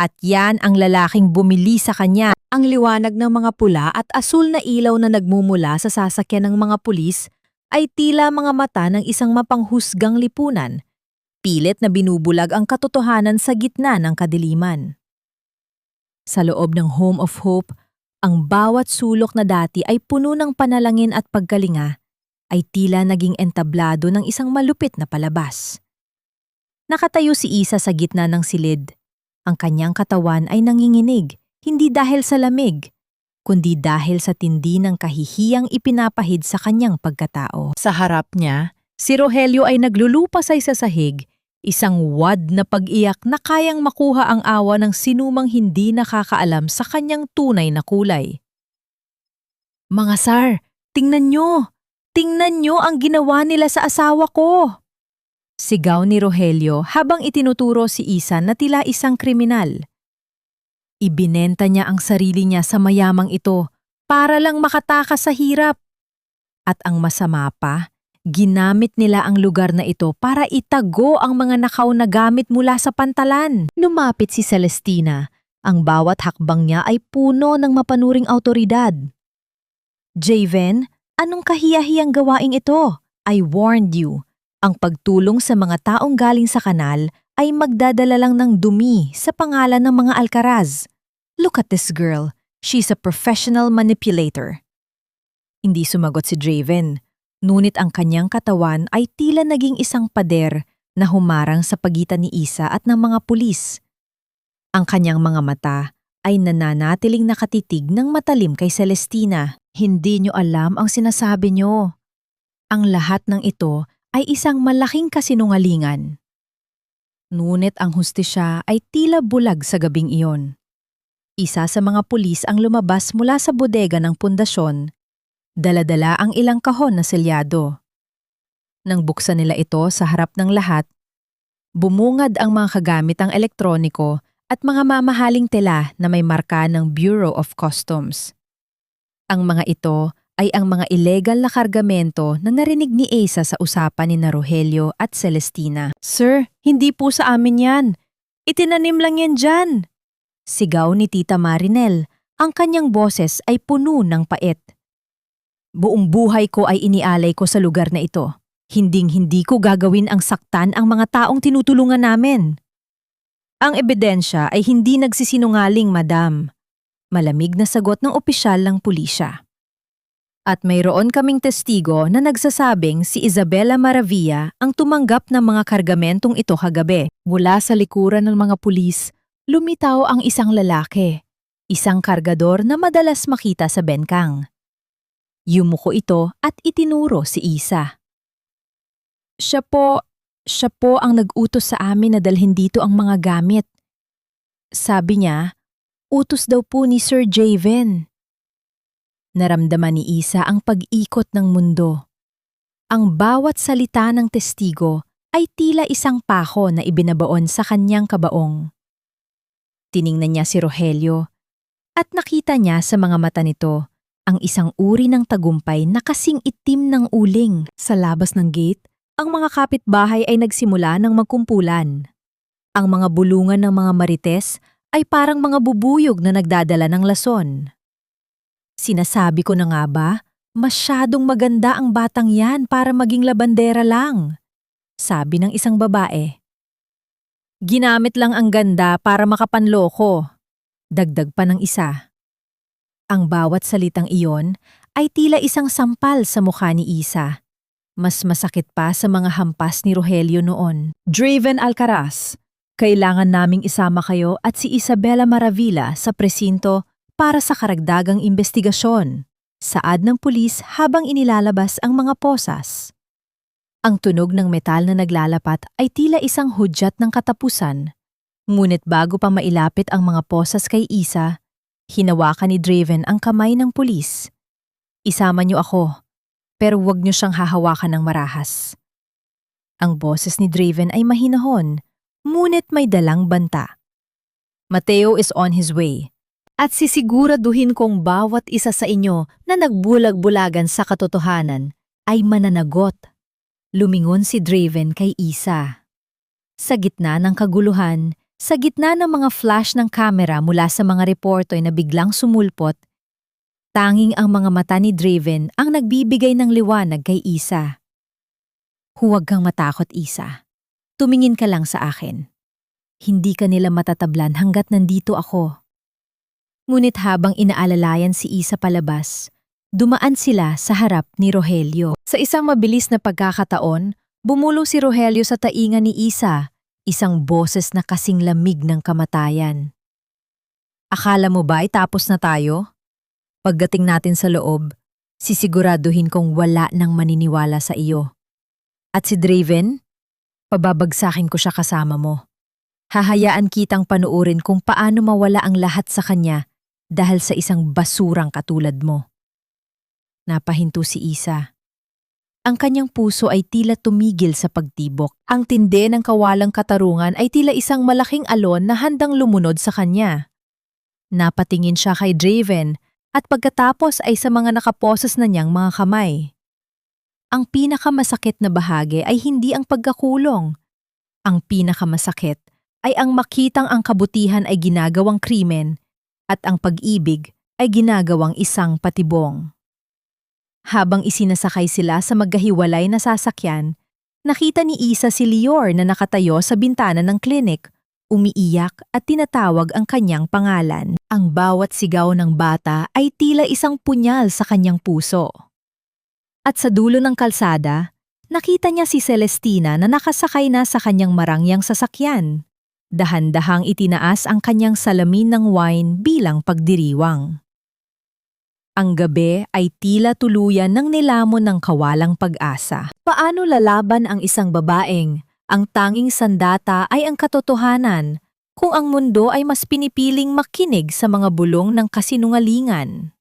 "At yan ang lalaking bumili sa kanya." Ang liwanag ng mga pula at asul na ilaw na nagmumula sa sasakyan ng mga pulis ay tila mga mata ng isang mapanghusgang lipunan, pilit na binubulag ang katotohanan sa gitna ng kadiliman. Sa loob ng Home of Hope, ang bawat sulok na dati ay puno ng panalangin at pagkalinga ay tila naging entablado ng isang malupit na palabas. Nakatayo si Iza sa gitna ng silid. Ang kanyang katawan ay nanginginig, hindi dahil sa lamig, kundi dahil sa tindi ng kahihiyang ipinapahid sa kanyang pagkatao. Sa harap niya, si Rogelio ay naglulupasay sa sahig, Isang wad na pag-iyak na kayang makuha ang awa ng sinumang hindi nakakaalam sa kanyang tunay na kulay. Mga sar, tingnan nyo! Tingnan nyo ang ginawa nila sa asawa ko! Sigaw ni Rogelio habang itinuturo si Isa na tila isang kriminal. Ibinenta niya ang sarili niya sa mayamang ito para lang makatakas sa hirap. At ang masama pa, ginamit nila ang lugar na ito para itago ang mga nakaw na gamit mula sa pantalan. Lumapit si Celestina. Ang bawat hakbang niya ay puno ng mapanuring awtoridad. Javen, anong kahiyahiyang gawaing ito? I warned you. Ang pagtulong sa mga taong galing sa kanal ay magdadala lang ng dumi sa pangalan ng mga alkaraz. Look at this girl. She's a professional manipulator. Hindi sumagot si Draven, ngunit ang kanyang katawan ay tila naging isang pader na humarang sa pagitan ni Isa at ng mga pulis. Ang kanyang mga mata ay nananatiling nakatitig ng matalim kay Celestina. Hindi nyo alam ang sinasabi nyo. Ang lahat ng ito ay isang malaking kasinungalingan. Ngunit ang hustisya ay tila bulag sa gabing iyon. Isa sa mga pulis ang lumabas mula sa bodega ng pundasyon. Dala-dala ang ilang kahon na selyado. Nang buksan nila ito sa harap ng lahat, bumungad ang mga kagamitang elektroniko at mga mamahaling tela na may marka ng Bureau of Customs. Ang mga ito ay ang mga illegal na kargamento na narinig ni Asa sa usapan ni Rogelio at Celestina. Sir, hindi po sa amin yan. Itinanim lang yan dyan. Sigaw ni Tita Marinel. Ang kanyang boses ay puno ng pait. Buong buhay ko ay inialay ko sa lugar na ito. Hinding-hindi ko gagawin ang saktan ang mga taong tinutulungan namin. Ang ebidensya ay hindi nagsisinungaling, madam. Malamig na sagot ng opisyal ng pulisya. At mayroon kaming testigo na nagsasabing si Isabela Maravilla ang tumanggap ng mga kargamentong ito kagabi. Mula sa likuran ng mga pulis, lumitaw ang isang lalaki, isang kargador na madalas makita sa bengkang. Yumuko ito at itinuro si Isa. Siya po ang nag-utos sa amin na dalhin dito ang mga gamit. Sabi niya, utos daw po ni Sir Javen. Naramdaman ni Isa ang pag-ikot ng mundo. Ang bawat salita ng testigo ay tila isang pako na ibinabaon sa kanyang kabaong. Tiningnan niya si Rogelio at nakita niya sa mga mata nito ang isang uri ng tagumpay na kasing itim ng uling. Sa labas ng gate, ang mga kapitbahay ay nagsimula ng magkumpulan. Ang mga bulungan ng mga marites ay parang mga bubuyog na nagdadala ng lason. Sinasabi ko na nga ba, masyadong maganda ang batang yan para maging labandera lang, sabi ng isang babae. Ginamit lang ang ganda para makapanloko, dagdag pa ng isa. Ang bawat salitang iyon ay tila isang sampal sa mukha ni Isa. Mas masakit pa sa mga hampas ni Rogelio noon. Draven Alcaraz, kailangan naming isama kayo at si Isabela Maravilla sa presinto para sa karagdagang investigasyon, saad ng pulis habang inilalabas ang mga posas. Ang tunog ng metal na naglalapat ay tila isang hudyat ng katapusan. Ngunit bago pa mailapit ang mga posas kay Isa, hinawakan ni Draven ang kamay ng pulis. Isama niyo ako, pero huwag niyo siyang hahawakan ng marahas. Ang boses ni Draven ay mahinahon, ngunit may dalang banta. Mateo is on his way. At sisiguraduhin kong bawat isa sa inyo na nagbulag-bulagan sa katotohanan ay mananagot. Lumingon si Draven kay Isa. Sa gitna ng kaguluhan, sa gitna ng mga flash ng kamera mula sa mga reportoy na biglang sumulpot, tanging ang mga mata ni Draven ang nagbibigay ng liwanag kay Isa. Huwag kang matakot, Isa. Tumingin ka lang sa akin. Hindi ka nila matatablan hanggat nandito ako. Ngunit habang inaalalayan si Isa palabas, dumaan sila sa harap ni Rogelio. Sa isang mabilis na pagkakataon, bumulong si Rogelio sa taingan ni Isa, isang boses na kasing lamig ng kamatayan. Akala mo ba ay tapos na tayo? Pagdating natin sa loob, sisiguraduhin kong wala nang maniniwala sa iyo. At si Draven? Pababagsakin ko siya kasama mo. Hahayaan kitang panuurin kung paano mawala ang lahat sa kanya dahil sa isang basurang katulad mo. Napahinto si Isa. Ang kanyang puso ay tila tumigil sa pagtibok. Ang tindi ng kawalang katarungan ay tila isang malaking alon na handang lumunod sa kanya. Napatingin siya kay Draven at pagkatapos ay sa mga nakaposes na niyang mga kamay. Ang pinakamasakit na bahagi ay hindi ang pagkakulong. Ang pinakamasakit ay ang makitang ang kabutihan ay ginagawang krimen at ang pag-ibig ay ginagawang isang patibong. Habang isinasakay sila sa magkahiwalay na sasakyan, nakita ni Isa si Lior na nakatayo sa bintana ng klinik, umiiyak at tinatawag ang kanyang pangalan. Ang bawat sigaw ng bata ay tila isang punyal sa kanyang puso. At sa dulo ng kalsada, nakita niya si Celestina na nakasakay na sa kanyang marangyang sasakyan. Dahan-dahang itinaas ang kanyang salamin ng wine bilang pagdiriwang. Ang gabi ay tila tuluyan ng nilamon ng kawalang pag-asa. Paano lalaban ang isang babaeng? Ang tanging sandata ay ang katotohanan, kung ang mundo ay mas pinipiling makinig sa mga bulong ng kasinungalingan.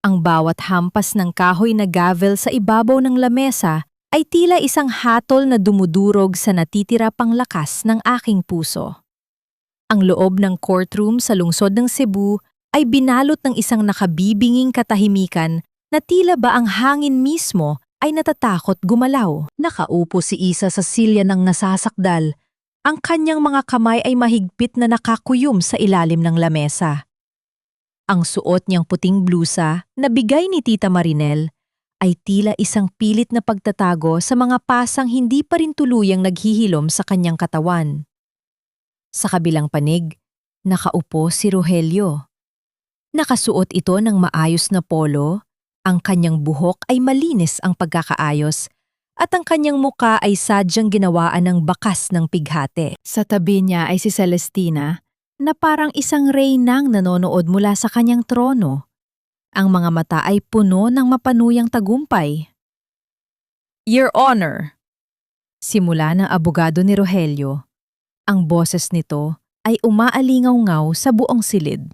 Ang bawat hampas ng kahoy na gavel sa ibabaw ng lamesa ay tila isang hatol na dumudurog sa natitira pang lakas ng aking puso. Ang loob ng courtroom sa lungsod ng Cebu ay binalot ng isang nakabibinging katahimikan na tila ba ang hangin mismo ay natatakot gumalaw. Nakaupo si Isa sa silya ng nasasakdal. Ang kanyang mga kamay ay mahigpit na nakakuyom sa ilalim ng lamesa. Ang suot niyang puting blusa na bigay ni Tita Marinel ay tila isang pilit na pagtatago sa mga pasang hindi pa rin tuluyang naghihilom sa kanyang katawan. Sa kabilang panig, nakaupo si Rogelio. Nakasuot ito ng maayos na polo, ang kanyang buhok ay malinis ang pagkakaayos, at ang kanyang muka ay sadyang ginawaan ng bakas ng pighati. Sa tabi niya ay si Celestina, na parang isang reynang nanonood mula sa kanyang trono. Ang mga mata ay puno ng mapanuyang tagumpay. Your Honor! Simula ng abogado ni Rogelio, ang boses nito ay umaalingaw-ngaw sa buong silid.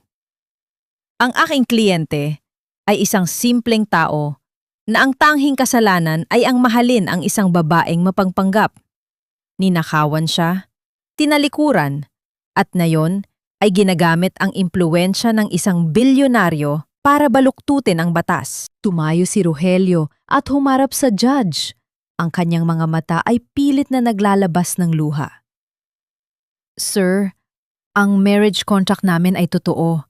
Ang aking kliyente ay isang simpleng tao na ang tanghing kasalanan ay ang mahalin ang isang babaeng mapagpanggap. Ninakawan siya, tinalikuran, at nayon ay ginagamit ang impluwensya ng isang bilyonaryo para baluktutin ang batas. Tumayo si Rogelio at humarap sa judge. Ang kanyang mga mata ay pilit na naglalabas ng luha. Sir, ang marriage contract namin ay totoo.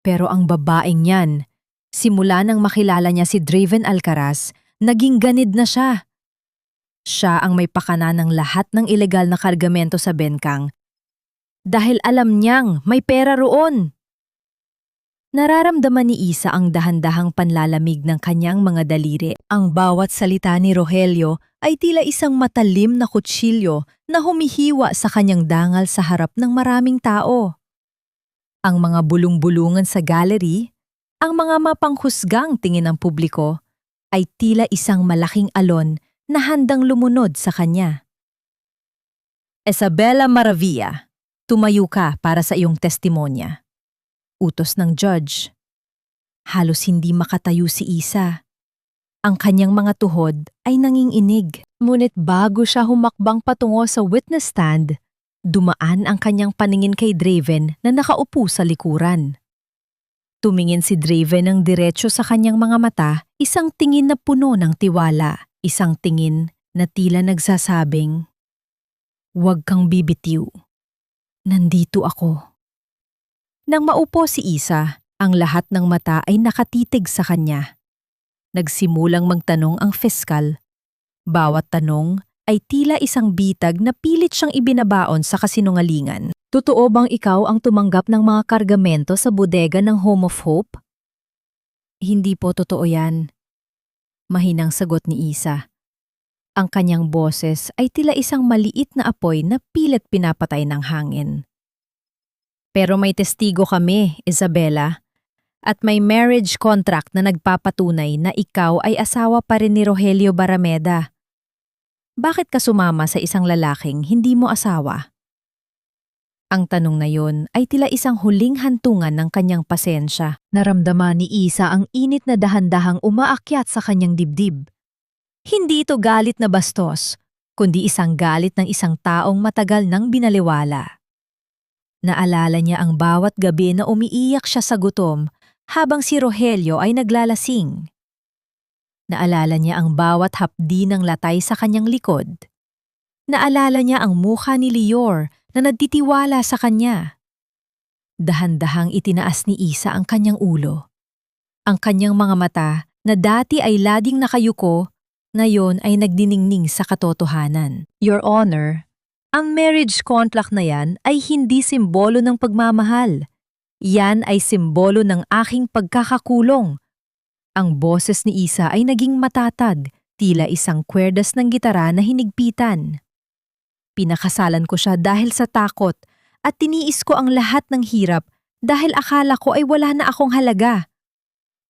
Pero ang babaeng yan, simula nang makilala niya si Draven Alcaraz, naging ganid na siya. Siya ang may pakana ng lahat ng ilegal na kargamento sa Benkang dahil alam niyang may pera roon. Nararamdaman ni Isa ang dahan-dahang panlalamig ng kanyang mga daliri. Ang bawat salita ni Rogelio ay tila isang matalim na kutsilyo na humihiwa sa kanyang dangal sa harap ng maraming tao. Ang mga bulong-bulungan sa gallery, ang mga mapanghusgang tingin ng publiko, ay tila isang malaking alon na handang lumunod sa kanya. Isabela Maravilla, tumayo ka para sa iyong testimonya. Utos ng judge. Halos hindi makatayo si Isa. Ang kanyang mga tuhod ay nanginginig. Ngunit bago siya humakbang patungo sa witness stand, dumaan ang kanyang paningin kay Draven na nakaupo sa likuran. Tumingin si Draven ng diretso sa kanyang mga mata, isang tingin na puno ng tiwala, isang tingin na tila nagsasabing, "Huwag kang bibitiw. Nandito ako." Nang maupo si Isa, ang lahat ng mata ay nakatitig sa kanya. Nagsimulang magtanong ang piskal. Bawat tanong ay tila isang bitag na pilit siyang ibinabaon sa kasinungalingan. Totoo bang ikaw ang tumanggap ng mga kargamento sa bodega ng Home of Hope? Hindi po totoo yan. Mahinang sagot ni Isa. Ang kanyang boses ay tila isang maliit na apoy na pilit pinapatay ng hangin. Pero may testigo kami, Isabela, at may marriage contract na nagpapatunay na ikaw ay asawa pa rin ni Rogelio Barameda. bakit ka sumama sa isang lalaking hindi mo asawa? Ang tanong na yon ay tila isang huling hantungan ng kanyang pasensya. Naramdaman ni Isa ang init na dahan-dahang umaakyat sa kanyang dibdib. Hindi ito galit na bastos, kundi isang galit ng isang taong matagal nang binaliwala. Naalala niya ang bawat gabi na umiiyak siya sa gutom habang si Rogelio ay naglalasing. Naalala niya ang bawat hapdi ng latay sa kanyang likod. Naalala niya ang mukha ni Lior na nagtitiwala sa kanya. Dahan-dahang itinaas ni Isa ang kanyang ulo. Ang kanyang mga mata na dati ay lading nakayuko, ngayon ay nagdiningning sa katotohanan. Your Honor, ang marriage contract na yan ay hindi simbolo ng pagmamahal. Yan ay simbolo ng aking pagkakakulong. Ang boses ni Isa ay naging matatag, tila isang kwerdas ng gitara na hinigpitan. Pinakasalan ko siya dahil sa takot at tiniis ko ang lahat ng hirap dahil akala ko ay wala na akong halaga.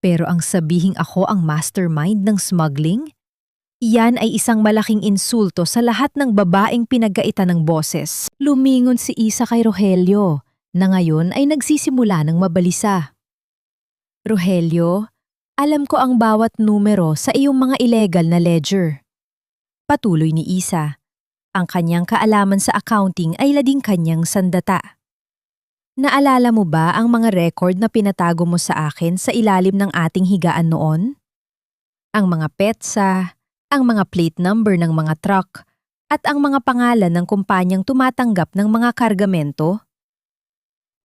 Pero ang sabihing ako ang mastermind ng smuggling? Yan ay isang malaking insulto sa lahat ng babaeng pinagkaitan ng boses. Lumingon si Isa kay Rogelio, na ngayon ay nagsisimula ng mabalisa. Rogelio, alam ko ang bawat numero sa iyong mga illegal na ledger. Patuloy ni Isa. Ang kanyang kaalaman sa accounting ay lading kanyang sandata. Naalala mo ba ang mga record na pinatago mo sa akin sa ilalim ng ating higaan noon? Ang mga petsa, ang mga plate number ng mga truck, at ang mga pangalan ng kumpanyang tumatanggap ng mga kargamento?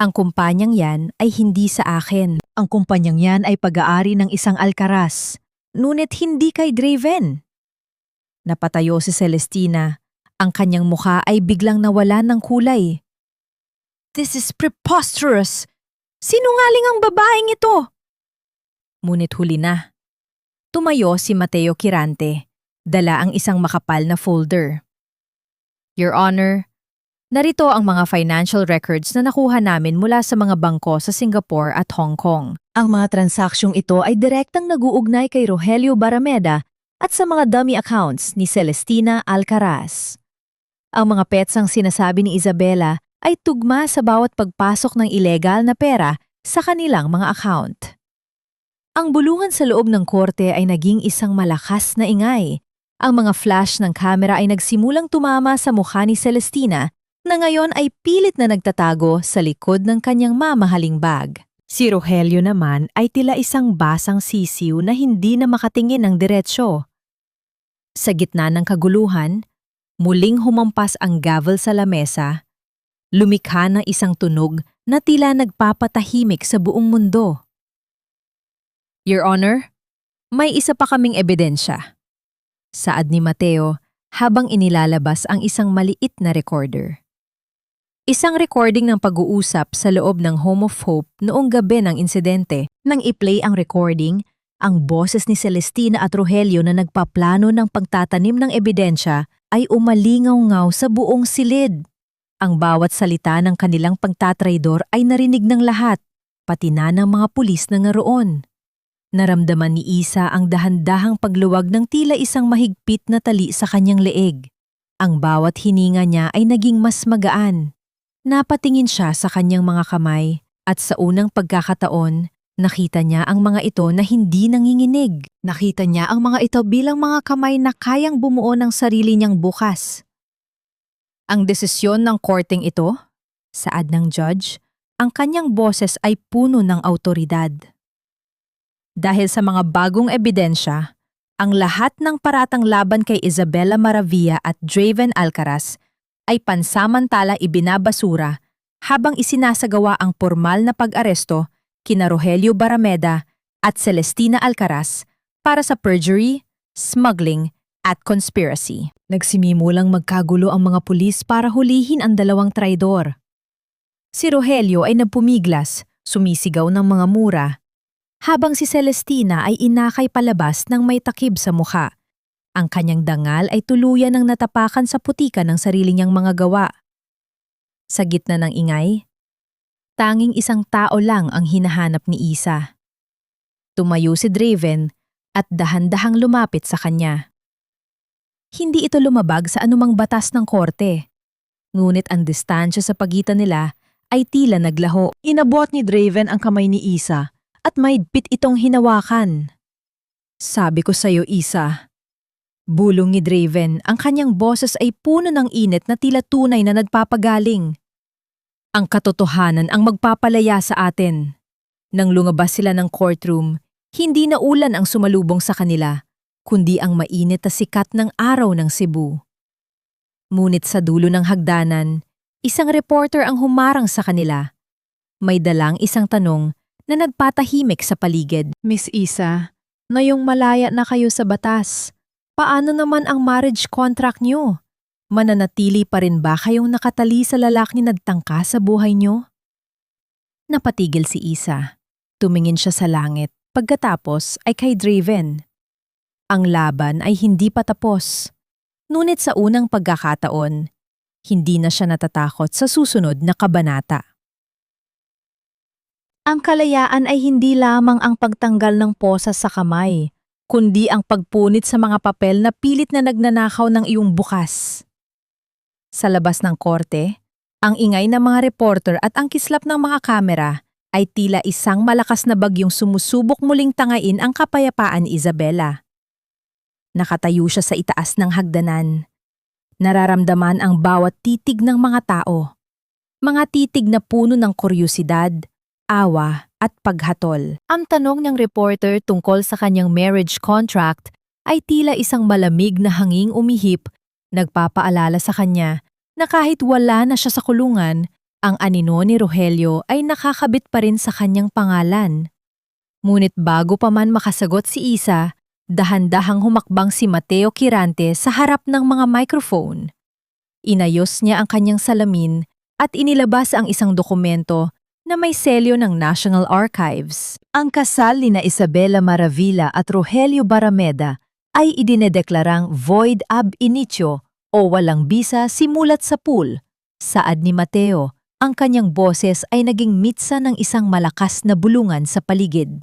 Ang kumpanyang yan ay hindi sa akin. Ang kumpanyang yan ay pag-aari ng isang Alcaraz, ngunit hindi kay Draven. Napatayo si Celestina. Ang kanyang mukha ay biglang nawala ng kulay. This is preposterous! Sinungaling ang babaeng ito! Ngunit huli na. Tumayo si Mateo Quirante. Dala ang isang makapal na folder. Your Honor, narito ang mga financial records na nakuha namin mula sa mga bangko sa Singapore at Hong Kong. Ang mga transaksyong ito ay direktang nag-uugnay kay Rogelio Barameda at sa mga dummy accounts ni Celestina Alcaraz. Ang mga petsang sinasabi ni Isabela ay tugma sa bawat pagpasok ng ilegal na pera sa kanilang mga account. Ang bulungan sa loob ng korte ay naging isang malakas na ingay. Ang mga flash ng kamera ay nagsimulang tumama sa mukha ni Celestina na ngayon ay pilit na nagtatago sa likod ng kanyang mamahaling bag. Si Rogelio naman ay tila isang basang sisiw na hindi na makatingin ng diretsyo. Sa gitna ng kaguluhan, muling humampas ang gavel sa lamesa. Lumikha ng isang tunog na tila nagpapatahimik sa buong mundo. Your Honor, may isa pa kaming ebidensya. Saad ni Mateo habang inilalabas ang isang maliit na recorder. Isang recording ng pag-uusap sa loob ng Home of Hope noong gabi ng insidente. Nang i-play ang recording, ang boses ni Celestina at Rogelio na nagpaplano ng pagtatanim ng ebidensya ay umalingaw-ngaw sa buong silid. Ang bawat salita ng kanilang pagtatraidor ay narinig ng lahat, pati na ng mga pulis na naroon. Naramdaman ni Isa ang dahan-dahang pagluwag ng tila isang mahigpit na tali sa kanyang leeg. Ang bawat hininga niya ay naging mas magaan. Napatingin siya sa kanyang mga kamay at sa unang pagkakataon, nakita niya ang mga ito na hindi nanginginig. Nakita niya ang mga ito bilang mga kamay na kayang bumuo ng sarili niyang bukas. Ang desisyon ng korteng ito, saad ng judge, ang kanyang boses ay puno ng awtoridad. Dahil sa mga bagong ebidensya, ang lahat ng paratang laban kay Isabela Maravilla at Draven Alcaraz ay pansamantala ibinabasura habang isinasagawa ang pormal na pag-aresto kina Rogelio Barameda at Celestina Alcaraz para sa perjury, smuggling at conspiracy. Nagsimimulang magkagulo ang mga pulis para hulihin ang dalawang traidor. Si Rogelio ay nagpumiglas, sumisigaw ng mga mura, habang si Celestina ay inakay palabas ng may takib sa mukha. Ang kanyang dangal ay tuluyan ng natapakan sa putika ng sarili niyang mga gawa. Sa gitna ng ingay, tanging isang tao lang ang hinahanap ni Isa. Tumayo si Draven at dahan-dahang lumapit sa kanya. Hindi ito lumabag sa anumang batas ng korte. Ngunit ang distansya sa pagitan nila ay tila naglaho. Inabot ni Draven ang kamay ni Isa at mahigpit itong hinawakan. Sabi ko sa'yo, Isa. Bulong ni Draven, ang kanyang boses ay puno ng init na tila tunay na nagpapagaling. Ang katotohanan ang magpapalaya sa atin. Nang lumabas sila ng courtroom, hindi na ulan ang sumalubong sa kanila, kundi ang mainit na sikat ng araw ng Cebu. Ngunit sa dulo ng hagdanan, isang reporter ang humarang sa kanila. May dalang isang tanong na nagpatahimik sa paligid. Miss Isa, ngayong malaya na kayo sa batas, paano naman ang marriage contract niyo? Mananatili pa rin ba kayong nakatali sa lalaking nagtangka sa buhay niyo? Napatigil si Isa. Tumingin siya sa langit. Pagkatapos ay kay Draven. Ang laban ay hindi pa tapos. Ngunit sa unang pagkakataon, hindi na siya natatakot sa susunod na kabanata. Ang kalayaan ay hindi lamang ang pagtanggal ng posas sa kamay, kundi ang pagpunit sa mga papel na pilit na nagnanakaw ng iyong bukas. Sa labas ng korte, ang ingay ng mga reporter at ang kislap ng mga kamera ay tila isang malakas na bagyong sumusubok muling tangain ang kapayapaan ni Isabela. Nakatayo siya sa itaas ng hagdanan. Nararamdaman ang bawat titig ng mga tao. Mga titig na puno ng kuryosidad, awa at paghatol. Ang tanong ng reporter tungkol sa kanyang marriage contract ay tila isang malamig na hanging umihip, nagpapaalala sa kanya na kahit wala na siya sa kulungan, ang anino ni Rogelio ay nakakabit pa rin sa kanyang pangalan. Ngunit bago pa man makasagot si Isa, dahan-dahang humakbang si Mateo Quirante sa harap ng mga microphone. Inayos niya ang kanyang salamin at inilabas ang isang dokumento na may selyo ng National Archives. Ang kasal ni na Isabela Maravilla at Rogelio Barameda ay idinedeklarang void ab initio o walang bisa simulat sa pool. Saad ni Mateo, ang kanyang boses ay naging mitsa ng isang malakas na bulungan sa paligid.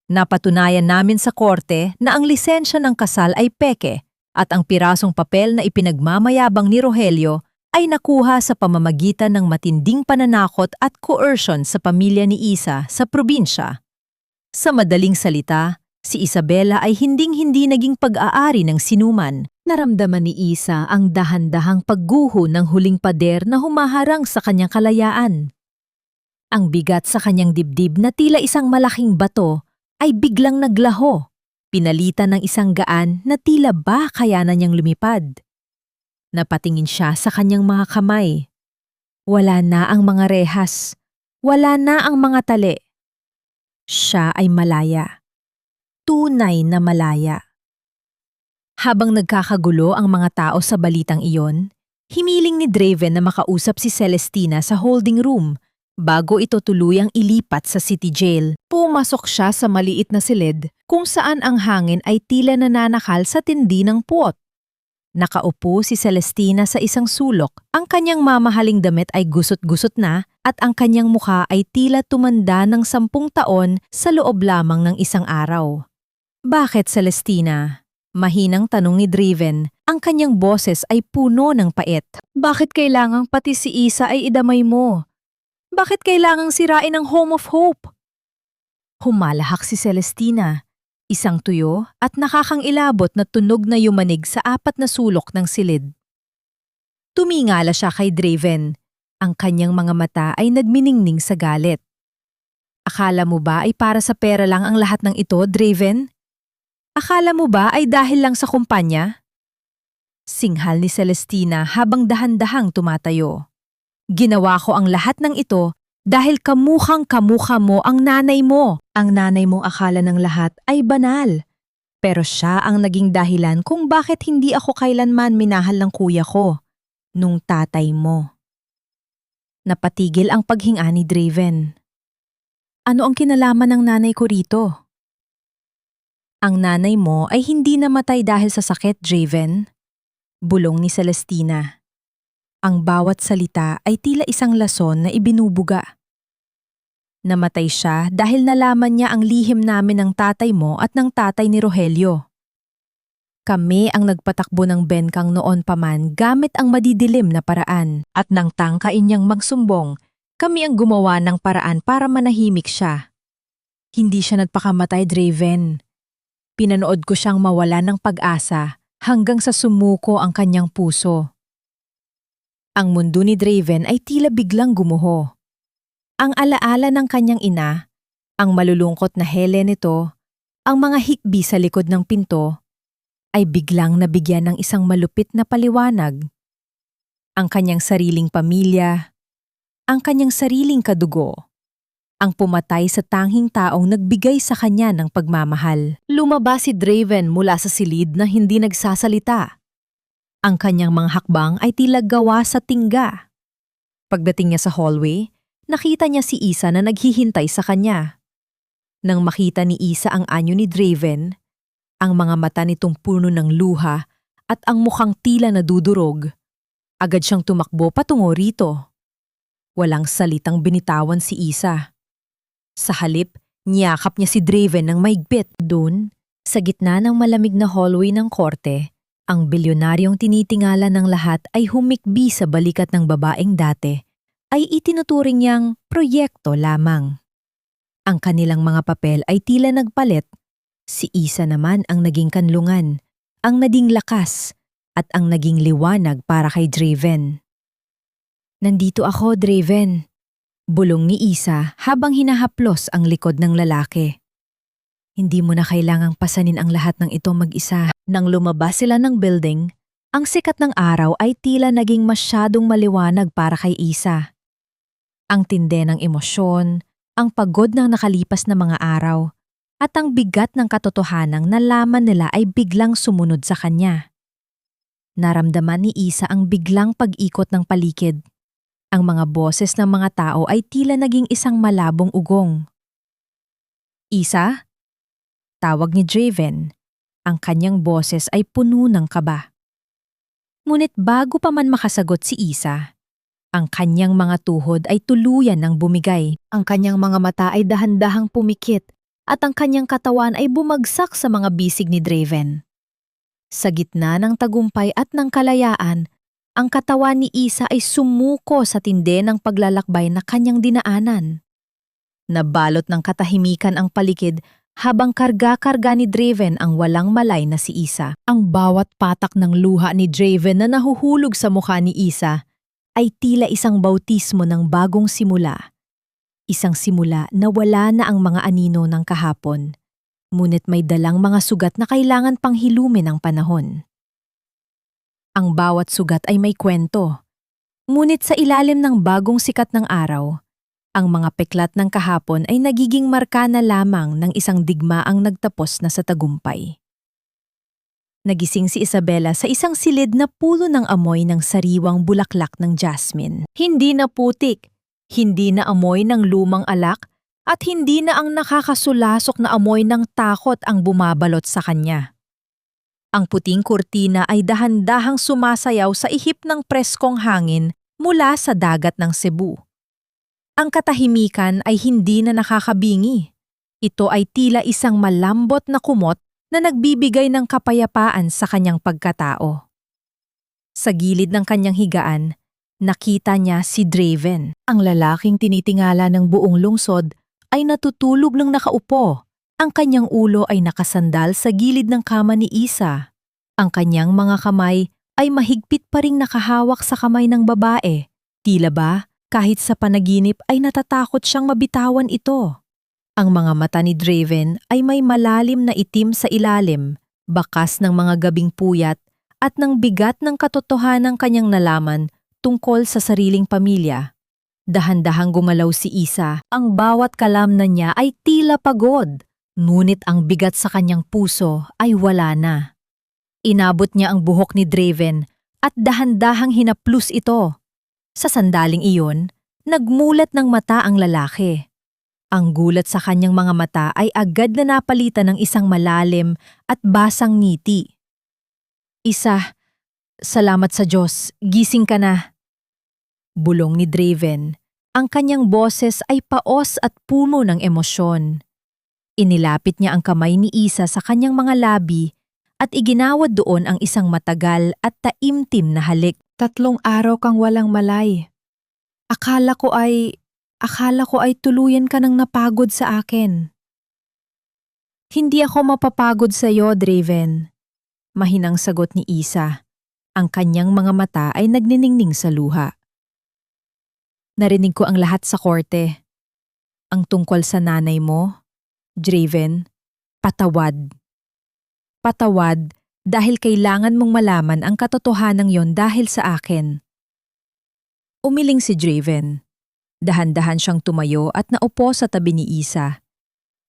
Napatunayan namin sa korte na ang lisensya ng kasal ay peke at ang pirasong papel na ipinagmamayabang ni Rogelio ay nakuha sa pamamagitan ng matinding pananakot at coercion sa pamilya ni Isa sa probinsya. Sa madaling salita, si Isabela ay hinding-hindi naging pag-aari ng sinuman. Naramdaman ni Isa ang dahan-dahang pagguho ng huling pader na humaharang sa kanyang kalayaan. Ang bigat sa kanyang dibdib na tila isang malaking bato ay biglang naglaho, pinalitan ng isang gaan na tila ba kayanan niyang lumipad. Napatingin siya sa kanyang mga kamay. Wala na ang mga rehas, wala na ang mga tali. Siya ay malaya. Tunay na malaya. Habang nagkakagulo ang mga tao sa balitang iyon, himiling ni Draven na makausap si Celestina sa holding room bago ito tuluyang ilipat sa city jail. Pumasok siya sa maliit na silid kung saan ang hangin ay tila nananakal sa tindi ng puot. Nakaupo si Celestina sa isang sulok. Ang kanyang mamahaling damit ay gusot-gusot na at ang kanyang mukha ay tila tumanda ng 10 taon sa loob lamang ng isang araw. Bakit, Celestina? Mahinang tanong ni Draven. Ang kanyang boses ay puno ng pait. Bakit kailangang pati si Isa ay idamay mo? Bakit kailangang sirain ang Home of Hope? Humalahak si Celestina. Isang tuyo at nakakangilabot na tunog na yumanig sa 4 na sulok ng silid. Tumingala siya kay Draven. Ang kanyang mga mata ay nagminingning sa galit. Akala mo ba ay para sa pera lang ang lahat ng ito, Draven? Akala mo ba ay dahil lang sa kumpanya? Singhal ni Celestina habang dahan-dahang tumatayo. Ginawa ko ang lahat ng ito dahil kamukhang-kamukha mo ang nanay mo. Ang nanay mong akala ng lahat ay banal. Pero siya ang naging dahilan kung bakit hindi ako kailanman minahal ng kuya ko, nung tatay mo. Napatigil ang paghinga ni Draven. Ano ang kinalaman ng nanay ko rito? Ang nanay mo ay hindi namatay dahil sa sakit, Draven. Bulong ni Celestina. Ang bawat salita ay tila isang lason na ibinubuga. Namatay siya dahil nalaman niya ang lihim namin ng tatay mo at ng tatay ni Rogelio. Kami ang nagpatakbo ng bengkang noon pa man gamit ang madidilim na paraan. At nang tangkain niyang magsumbong, kami ang gumawa ng paraan para manahimik siya. Hindi siya nagpakamatay, Draven. Pinanood ko siyang mawala ng pag-asa hanggang sa sumuko ang kanyang puso. Ang mundo ni Draven ay tila biglang gumuho. Ang alaala ng kanyang ina, ang malulungkot na hele nito, ang mga hikbi sa likod ng pinto, ay biglang nabigyan ng isang malupit na paliwanag. Ang kanyang sariling pamilya, ang kanyang sariling kadugo, ang pumatay sa tanging taong nagbigay sa kanya ng pagmamahal. Lumabas si Draven mula sa silid na hindi nagsasalita. Ang kanyang mga hakbang ay tila gawa sa tingga. Pagdating niya sa hallway, nakita niya si Isa na naghihintay sa kanya. Nang makita ni Isa ang anyo ni Draven, ang mga mata nitong puno ng luha at ang mukhang tila nadudurog, agad siyang tumakbo patungo rito. Walang salitang binitawan si Isa. Sa halip, niyakap niya si Draven ng maigpit. Doon, sa gitna ng malamig na hallway ng korte, ang bilyonaryong tinitingala ng lahat ay humikbi sa balikat ng babaeng dati, ay itinuturing niyang proyekto lamang. Ang kanilang mga papel ay tila nagpalit. Si Isa naman ang naging kanlungan, ang naging lakas, at ang naging liwanag para kay Draven. Nandito ako, Draven. Bulong ni Isa habang hinahaplos ang likod ng lalaki. Hindi mo na kailangang pasanin ang lahat ng ito mag-isa. Nang lumabas sila ng building, ang sikat ng araw ay tila naging masyadong maliwanag para kay Isa. Ang tindi ng emosyon, ang pagod ng nakalipas na mga araw, at ang bigat ng katotohanang nalaman nila ay biglang sumunod sa kanya. Naramdaman ni Isa ang biglang pag-ikot ng paligid. Ang mga boses ng mga tao ay tila naging isang malabong ugong. Isa? Tawag ni Draven. Ang kanyang boses ay puno ng kaba. Ngunit bago pa man makasagot si Isa, ang kanyang mga tuhod ay tuluyan ng bumigay. Ang kanyang mga mata ay dahan-dahang pumikit at ang kanyang katawan ay bumagsak sa mga bisig ni Draven. Sa gitna ng tagumpay at ng kalayaan, ang katawan ni Isa ay sumuko sa tindi ng paglalakbay na kanyang dinaanan. Nabalot ng katahimikan ang paligid habang karga-karga ni Draven ang walang malay na si Isa. Ang bawat patak ng luha ni Draven na nahuhulog sa mukha ni Isa ay tila isang bautismo ng bagong simula. Isang simula na wala na ang mga anino ng kahapon, ngunit may dalang mga sugat na kailangan pang hilumin ng panahon. Ang bawat sugat ay may kwento, ngunit sa ilalim ng bagong sikat ng araw, ang mga peklat ng kahapon ay nagiging marka na lamang ng isang digmaang nagtapos na sa tagumpay. Nagising si Isabela sa isang silid na puno ng amoy ng sariwang bulaklak ng jasmine. Hindi na putik, hindi na amoy ng lumang alak, at hindi na ang nakakasulasok na amoy ng takot ang bumabalot sa kanya. Ang puting kurtina ay dahan-dahang sumasayaw sa ihip ng preskong hangin mula sa dagat ng Cebu. Ang katahimikan ay hindi na nakakabingi. Ito ay tila isang malambot na kumot na nagbibigay ng kapayapaan sa kanyang pagkatao. Sa gilid ng kanyang higaan, nakita niya si Draven. Ang lalaking tinitingala ng buong lungsod ay natutulog ng nakaupo. Ang kanyang ulo ay nakasandal sa gilid ng kama ni Isa. Ang kanyang mga kamay ay mahigpit pa ring nakahawak sa kamay ng babae. Tila ba, kahit sa panaginip ay natatakot siyang mabitawan ito. Ang mga mata ni Draven ay may malalim na itim sa ilalim, bakas ng mga gabing puyat at ng bigat ng katotohanang kanyang nalaman tungkol sa sariling pamilya. Dahan-dahang gumalaw si Isa. Ang bawat kalamnan niya ay tila pagod, ngunit ang bigat sa kanyang puso ay wala na. Inabot niya ang buhok ni Draven at dahan-dahang hinaplus ito. Sa sandaling iyon, nagmulat ng mata ang lalaki. Ang gulat sa kanyang mga mata ay agad na napalitan ng isang malalim at basang ngiti. Isa, salamat sa Diyos, gising ka na. Bulong ni Draven. Ang kanyang boses ay paos at puno ng emosyon. Inilapit niya ang kamay ni Isa sa kanyang mga labi at iginawad doon ang isang matagal at taimtim na halik.
3 araw kang walang malay. Akala ko ay tuluyan ka nang napagod sa akin.
Hindi ako mapapagod sa iyo, Draven. Mahinang sagot ni Isa. Ang kanyang mga mata ay nagniningning sa luha. Narinig ko ang lahat sa korte. Ang tungkol sa nanay mo, Draven, patawad. Patawad dahil kailangan mong malaman ang katotohanan yon dahil sa akin. Umiling si Draven. Dahan-dahan siyang tumayo at naupo sa tabi ni Isa.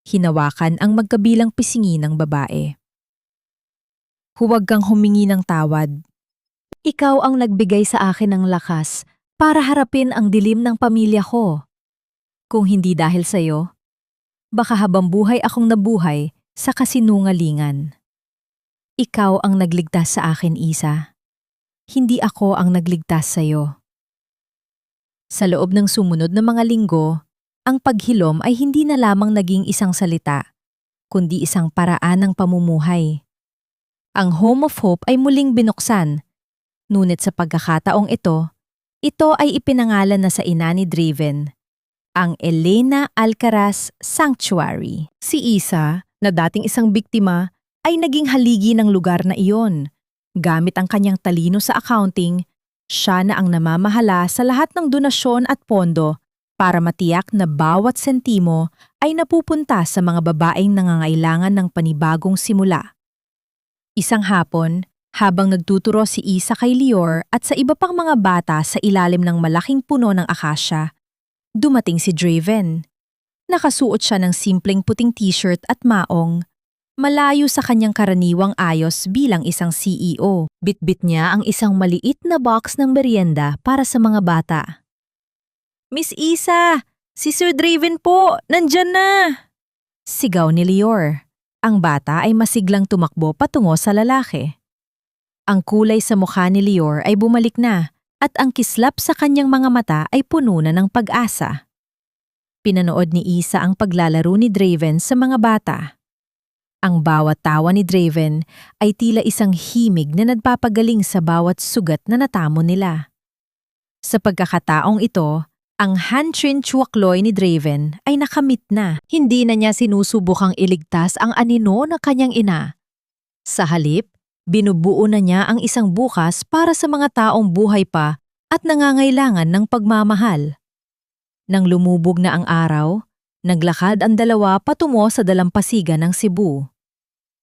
Hinawakan ang magkabilang pisingi ng babae. Huwag kang humingi ng tawad. Ikaw ang nagbigay sa akin ng lakas para harapin ang dilim ng pamilya ko. Kung hindi dahil sa'yo, baka habang buhay akong nabuhay sa kasinungalingan. Ikaw ang nagligtas sa akin, Isa. Hindi ako ang nagligtas sa'yo. Sa loob ng sumunod na mga linggo, ang paghilom ay hindi na lamang naging isang salita, kundi isang paraan ng pamumuhay. Ang Home of Hope ay muling binuksan, ngunit sa pagkakataong ito ay ipinangalan na sa ina ni Draven, ang Elena Alcaraz Sanctuary. Si Isa, na dating isang biktima, ay naging haligi ng lugar na iyon. Gamit ang kanyang talino sa accounting, siya na ang namamahala sa lahat ng donasyon at pondo para matiyak na bawat sentimo ay napupunta sa mga babaeng nangangailangan ng panibagong simula. Isang hapon, habang nagtuturo si Isa kay Lior at sa iba pang mga bata sa ilalim ng malaking puno ng akasya, dumating si Draven. Nakasuot siya ng simpleng puting t-shirt at maong, malayo sa kanyang karaniwang ayos bilang isang CEO. Bitbit niya ang isang maliit na box ng merienda para sa mga bata. Miss Isa, si Sir Draven po, nandyan na! Sigaw ni Lior. Ang bata ay masiglang tumakbo patungo sa lalaki. Ang kulay sa mukha ni Lior ay bumalik na at ang kislap sa kanyang mga mata ay puno na ng pag-asa. Pinanood ni Isa ang paglalaro ni Draven sa mga bata. Ang bawat tawa ni Draven ay tila isang himig na nagpapagaling sa bawat sugat na natamo nila. Sa pagkakataong ito, ang Hantrin Chuakloy ni Draven ay nakamit na. Hindi na niya sinusubukang iligtas ang anino ng kanyang ina. Sa halip, binubuo na niya ang isang bukas para sa mga taong buhay pa at nangangailangan ng pagmamahal. Nang lumubog na ang araw, naglakad ang dalawa patungo sa dalampasigan ng Cebu.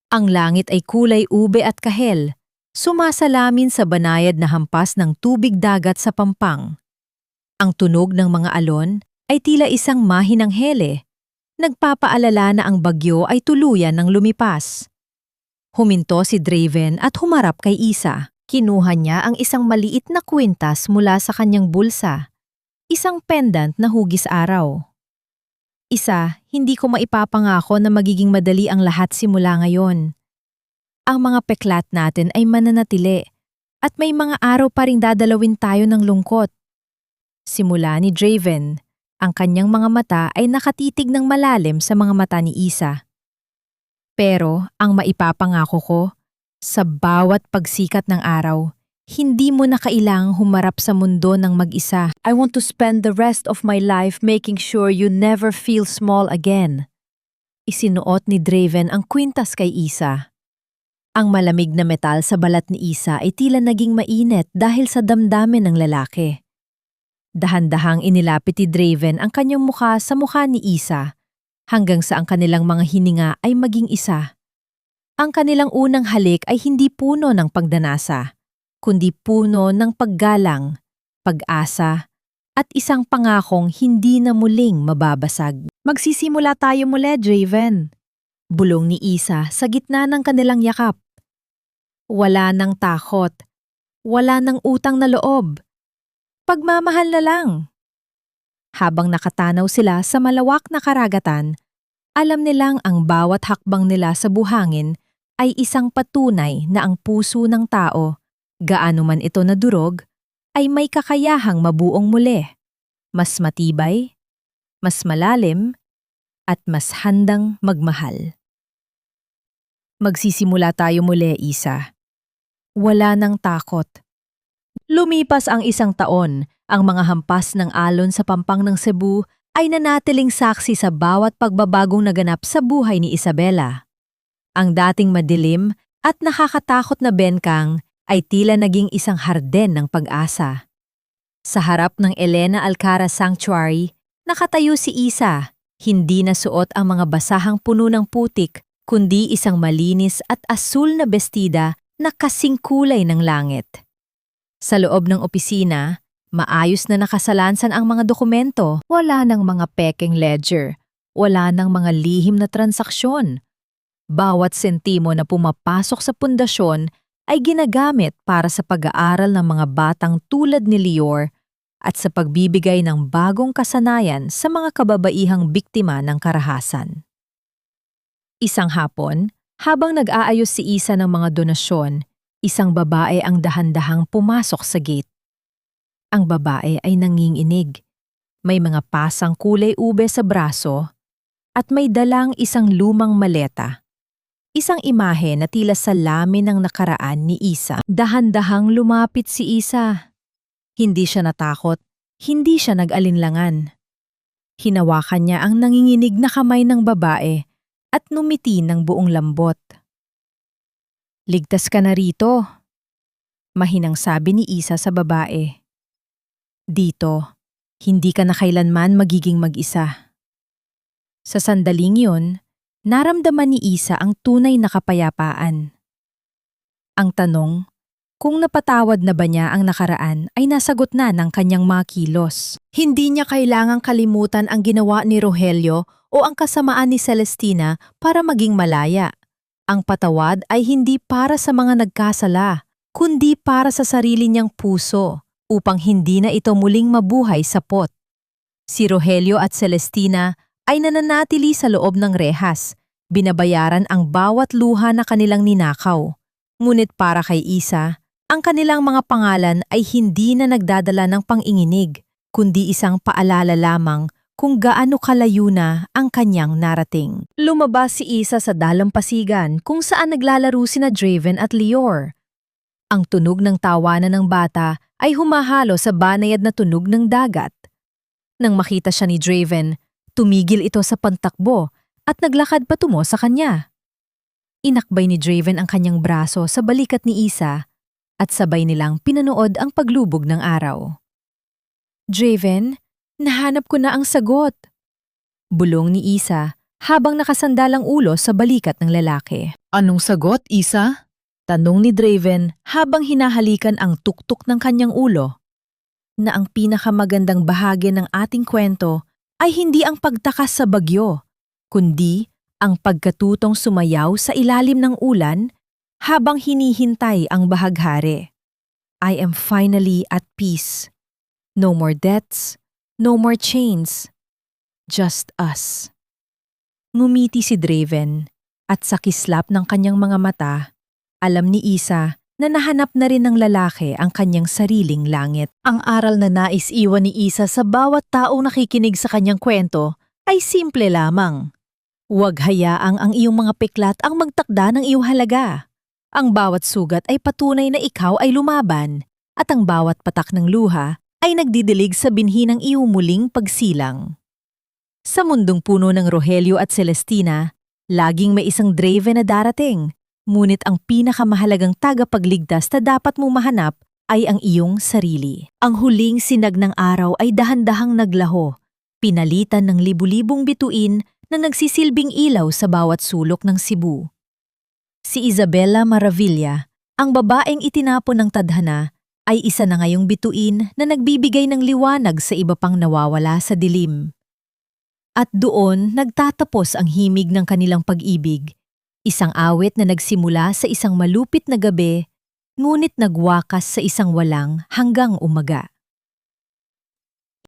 Ang langit ay kulay ube at kahel, sumasalamin sa banayad na hampas ng tubig dagat sa Pampang. Ang tunog ng mga alon ay tila isang mahinang hele, nagpapaalala na ang bagyo ay tuluyan ng lumipas. Huminto si Draven at humarap kay Isa. Kinuha niya ang isang maliit na kwintas mula sa kanyang bulsa, isang pendant na hugis araw. Isa, hindi ko maipapangako na magiging madali ang lahat simula ngayon. Ang mga peklat natin ay mananatili at may mga araw pa ring dadalawin tayo ng lungkot. Simula ni Draven, ang kanyang mga mata ay nakatitig ng malalim sa mga mata ni Isa. Pero ang maipapangako ko, sa bawat pagsikat ng araw, hindi mo na kailangang humarap sa mundo ng mag-isa. I want to spend the rest of my life making sure you never feel small again. Isinuot ni Draven ang kwintas kay Isa. Ang malamig na metal sa balat ni Isa ay tila naging mainit dahil sa damdamin ng lalaki. Dahan-dahang inilapit ni Draven ang kanyang mukha sa mukha ni Isa, hanggang sa ang kanilang mga hininga ay maging isa. Ang kanilang unang halik ay hindi puno ng pagdanasa, kundi puno ng paggalang, pag-asa, at isang pangakong hindi na muling mababasag. Magsisimula tayo muli, Draven. Bulong ni Isa sa gitna ng kanilang yakap. Wala nang takot, wala nang utang na loob. Pagmamahal na lang. Habang nakatanaw sila sa malawak na karagatan, alam nilang ang bawat hakbang nila sa buhangin ay isang patunay na ang puso ng tao, gaano man ito nadurog, ay may kakayahang mabuong muli, mas matibay, mas malalim, at mas handang magmahal.
Magsisimula tayo muli, Isa. Wala nang takot.
Lumipas ang 1 taon, ang mga hampas ng alon sa pampang ng Cebu ay nanatiling saksi sa bawat pagbabagong naganap sa buhay ni Isabela. Ang dating madilim at nakakatakot na benkang ay tila naging isang harden ng pag-asa. Sa harap ng Elena Alcara Sanctuary, nakatayo si Isa, hindi na suot ang mga basahang puno ng putik, kundi isang malinis at asul na bestida na kasing kulay ng langit. Sa loob ng opisina, maayos na nakasalansan ang mga dokumento. Wala ng mga pekeng ledger, wala ng mga lihim na transaksyon. Bawat sentimo na pumapasok sa pundasyon ay ginagamit para sa pag-aaral ng mga batang tulad ni Lior at sa pagbibigay ng bagong kasanayan sa mga kababaihang biktima ng karahasan. Isang hapon, habang nag-aayos si Isa ng mga donasyon, isang babae ang dahan-dahang pumasok sa gate. Ang babae ay nanginginig. May mga pasang kulay ube sa braso at may dalang isang lumang maleta. Isang imahe na tila salamin ng nakaraan ni Isa. Dahan-dahang lumapit si Isa. Hindi siya natakot, hindi siya nag-alinlangan. Hinawakan niya ang nanginginig na kamay ng babae at numiti ng buong lambot. "Ligtas ka na rito," mahinang sabi ni Isa sa babae. "Dito, hindi ka na kailanman magiging mag-isa." Sa sandaling yun, naramdaman ni Isa ang tunay na kapayapaan. Ang tanong, kung napatawad na ba niya ang nakaraan ay nasagot na ng kanyang mga kilos. Hindi niya kailangang kalimutan ang ginawa ni Rogelio o ang kasamaan ni Celestina para maging malaya. Ang patawad ay hindi para sa mga nagkasala, kundi para sa sarili niyang puso upang hindi na ito muling mabuhay sa pot. Si Rogelio at Celestina ay nananatili sa loob ng rehas, binabayaran ang bawat luha na kanilang ninakaw. Ngunit para kay Isa, ang kanilang mga pangalan ay hindi na nagdadala ng panginginig, kundi isang paalala lamang kung gaano kalayo na ang kanyang narating. Lumabas si Isa sa dalampasigan kung saan naglalaro sina Draven at Lior. Ang tunog ng tawanan ng bata ay humahalo sa banayad na tunog ng dagat. Nang makita siya ni Draven, tumigil ito sa pantakbo at naglakad patungo sa kanya. Inakbay ni Draven ang kanyang braso sa balikat ni Isa at sabay nilang pinanood ang paglubog ng araw. "Draven, nahanap ko na ang sagot," bulong ni Isa habang nakasandalang ulo sa balikat ng lalaki.
Anong sagot, Isa?
Tanong ni Draven habang hinahalikan ang tuktok ng kanyang ulo. Na ang pinakamagandang bahagi ng ating kwento ay hindi ang pagtakas sa bagyo, kundi ang pagkatutong sumayaw sa ilalim ng ulan habang hinihintay ang bahaghari. I am finally at peace. No more debts, no more chains. Just us. Ngumiti si Draven at sa kislap ng kanyang mga mata, alam ni Isa na nahanap na rin ng lalaki ang kanyang sariling langit. Ang aral na nais iwan ni Isa sa bawat taong nakikinig sa kanyang kwento ay simple lamang. Huwag hayaang ang iyong mga piklat ang magtakda ng iyong halaga. Ang bawat sugat ay patunay na ikaw ay lumaban at ang bawat patak ng luha ay nagdidilig sa binhi ng iyong muling pagsilang. Sa mundong puno ng Rogelio at Celestina, laging may isang Draven na darating. Ngunit ang pinakamahalagang tagapagligtas na dapat mong mahanap ay ang iyong sarili. Ang huling sinag ng araw ay dahan-dahang naglaho, pinalitan ng libu-libong bituin na nagsisilbing ilaw sa bawat sulok ng Cebu. Si Isabela Maravilla, ang babaeng itinapon ng tadhana, ay isa na ngayong bituin na nagbibigay ng liwanag sa iba pang nawawala sa dilim. At doon nagtatapos ang himig ng kanilang pag-ibig. Isang awit na nagsimula sa isang malupit na gabi, ngunit nagwakas sa isang walang hanggang umaga.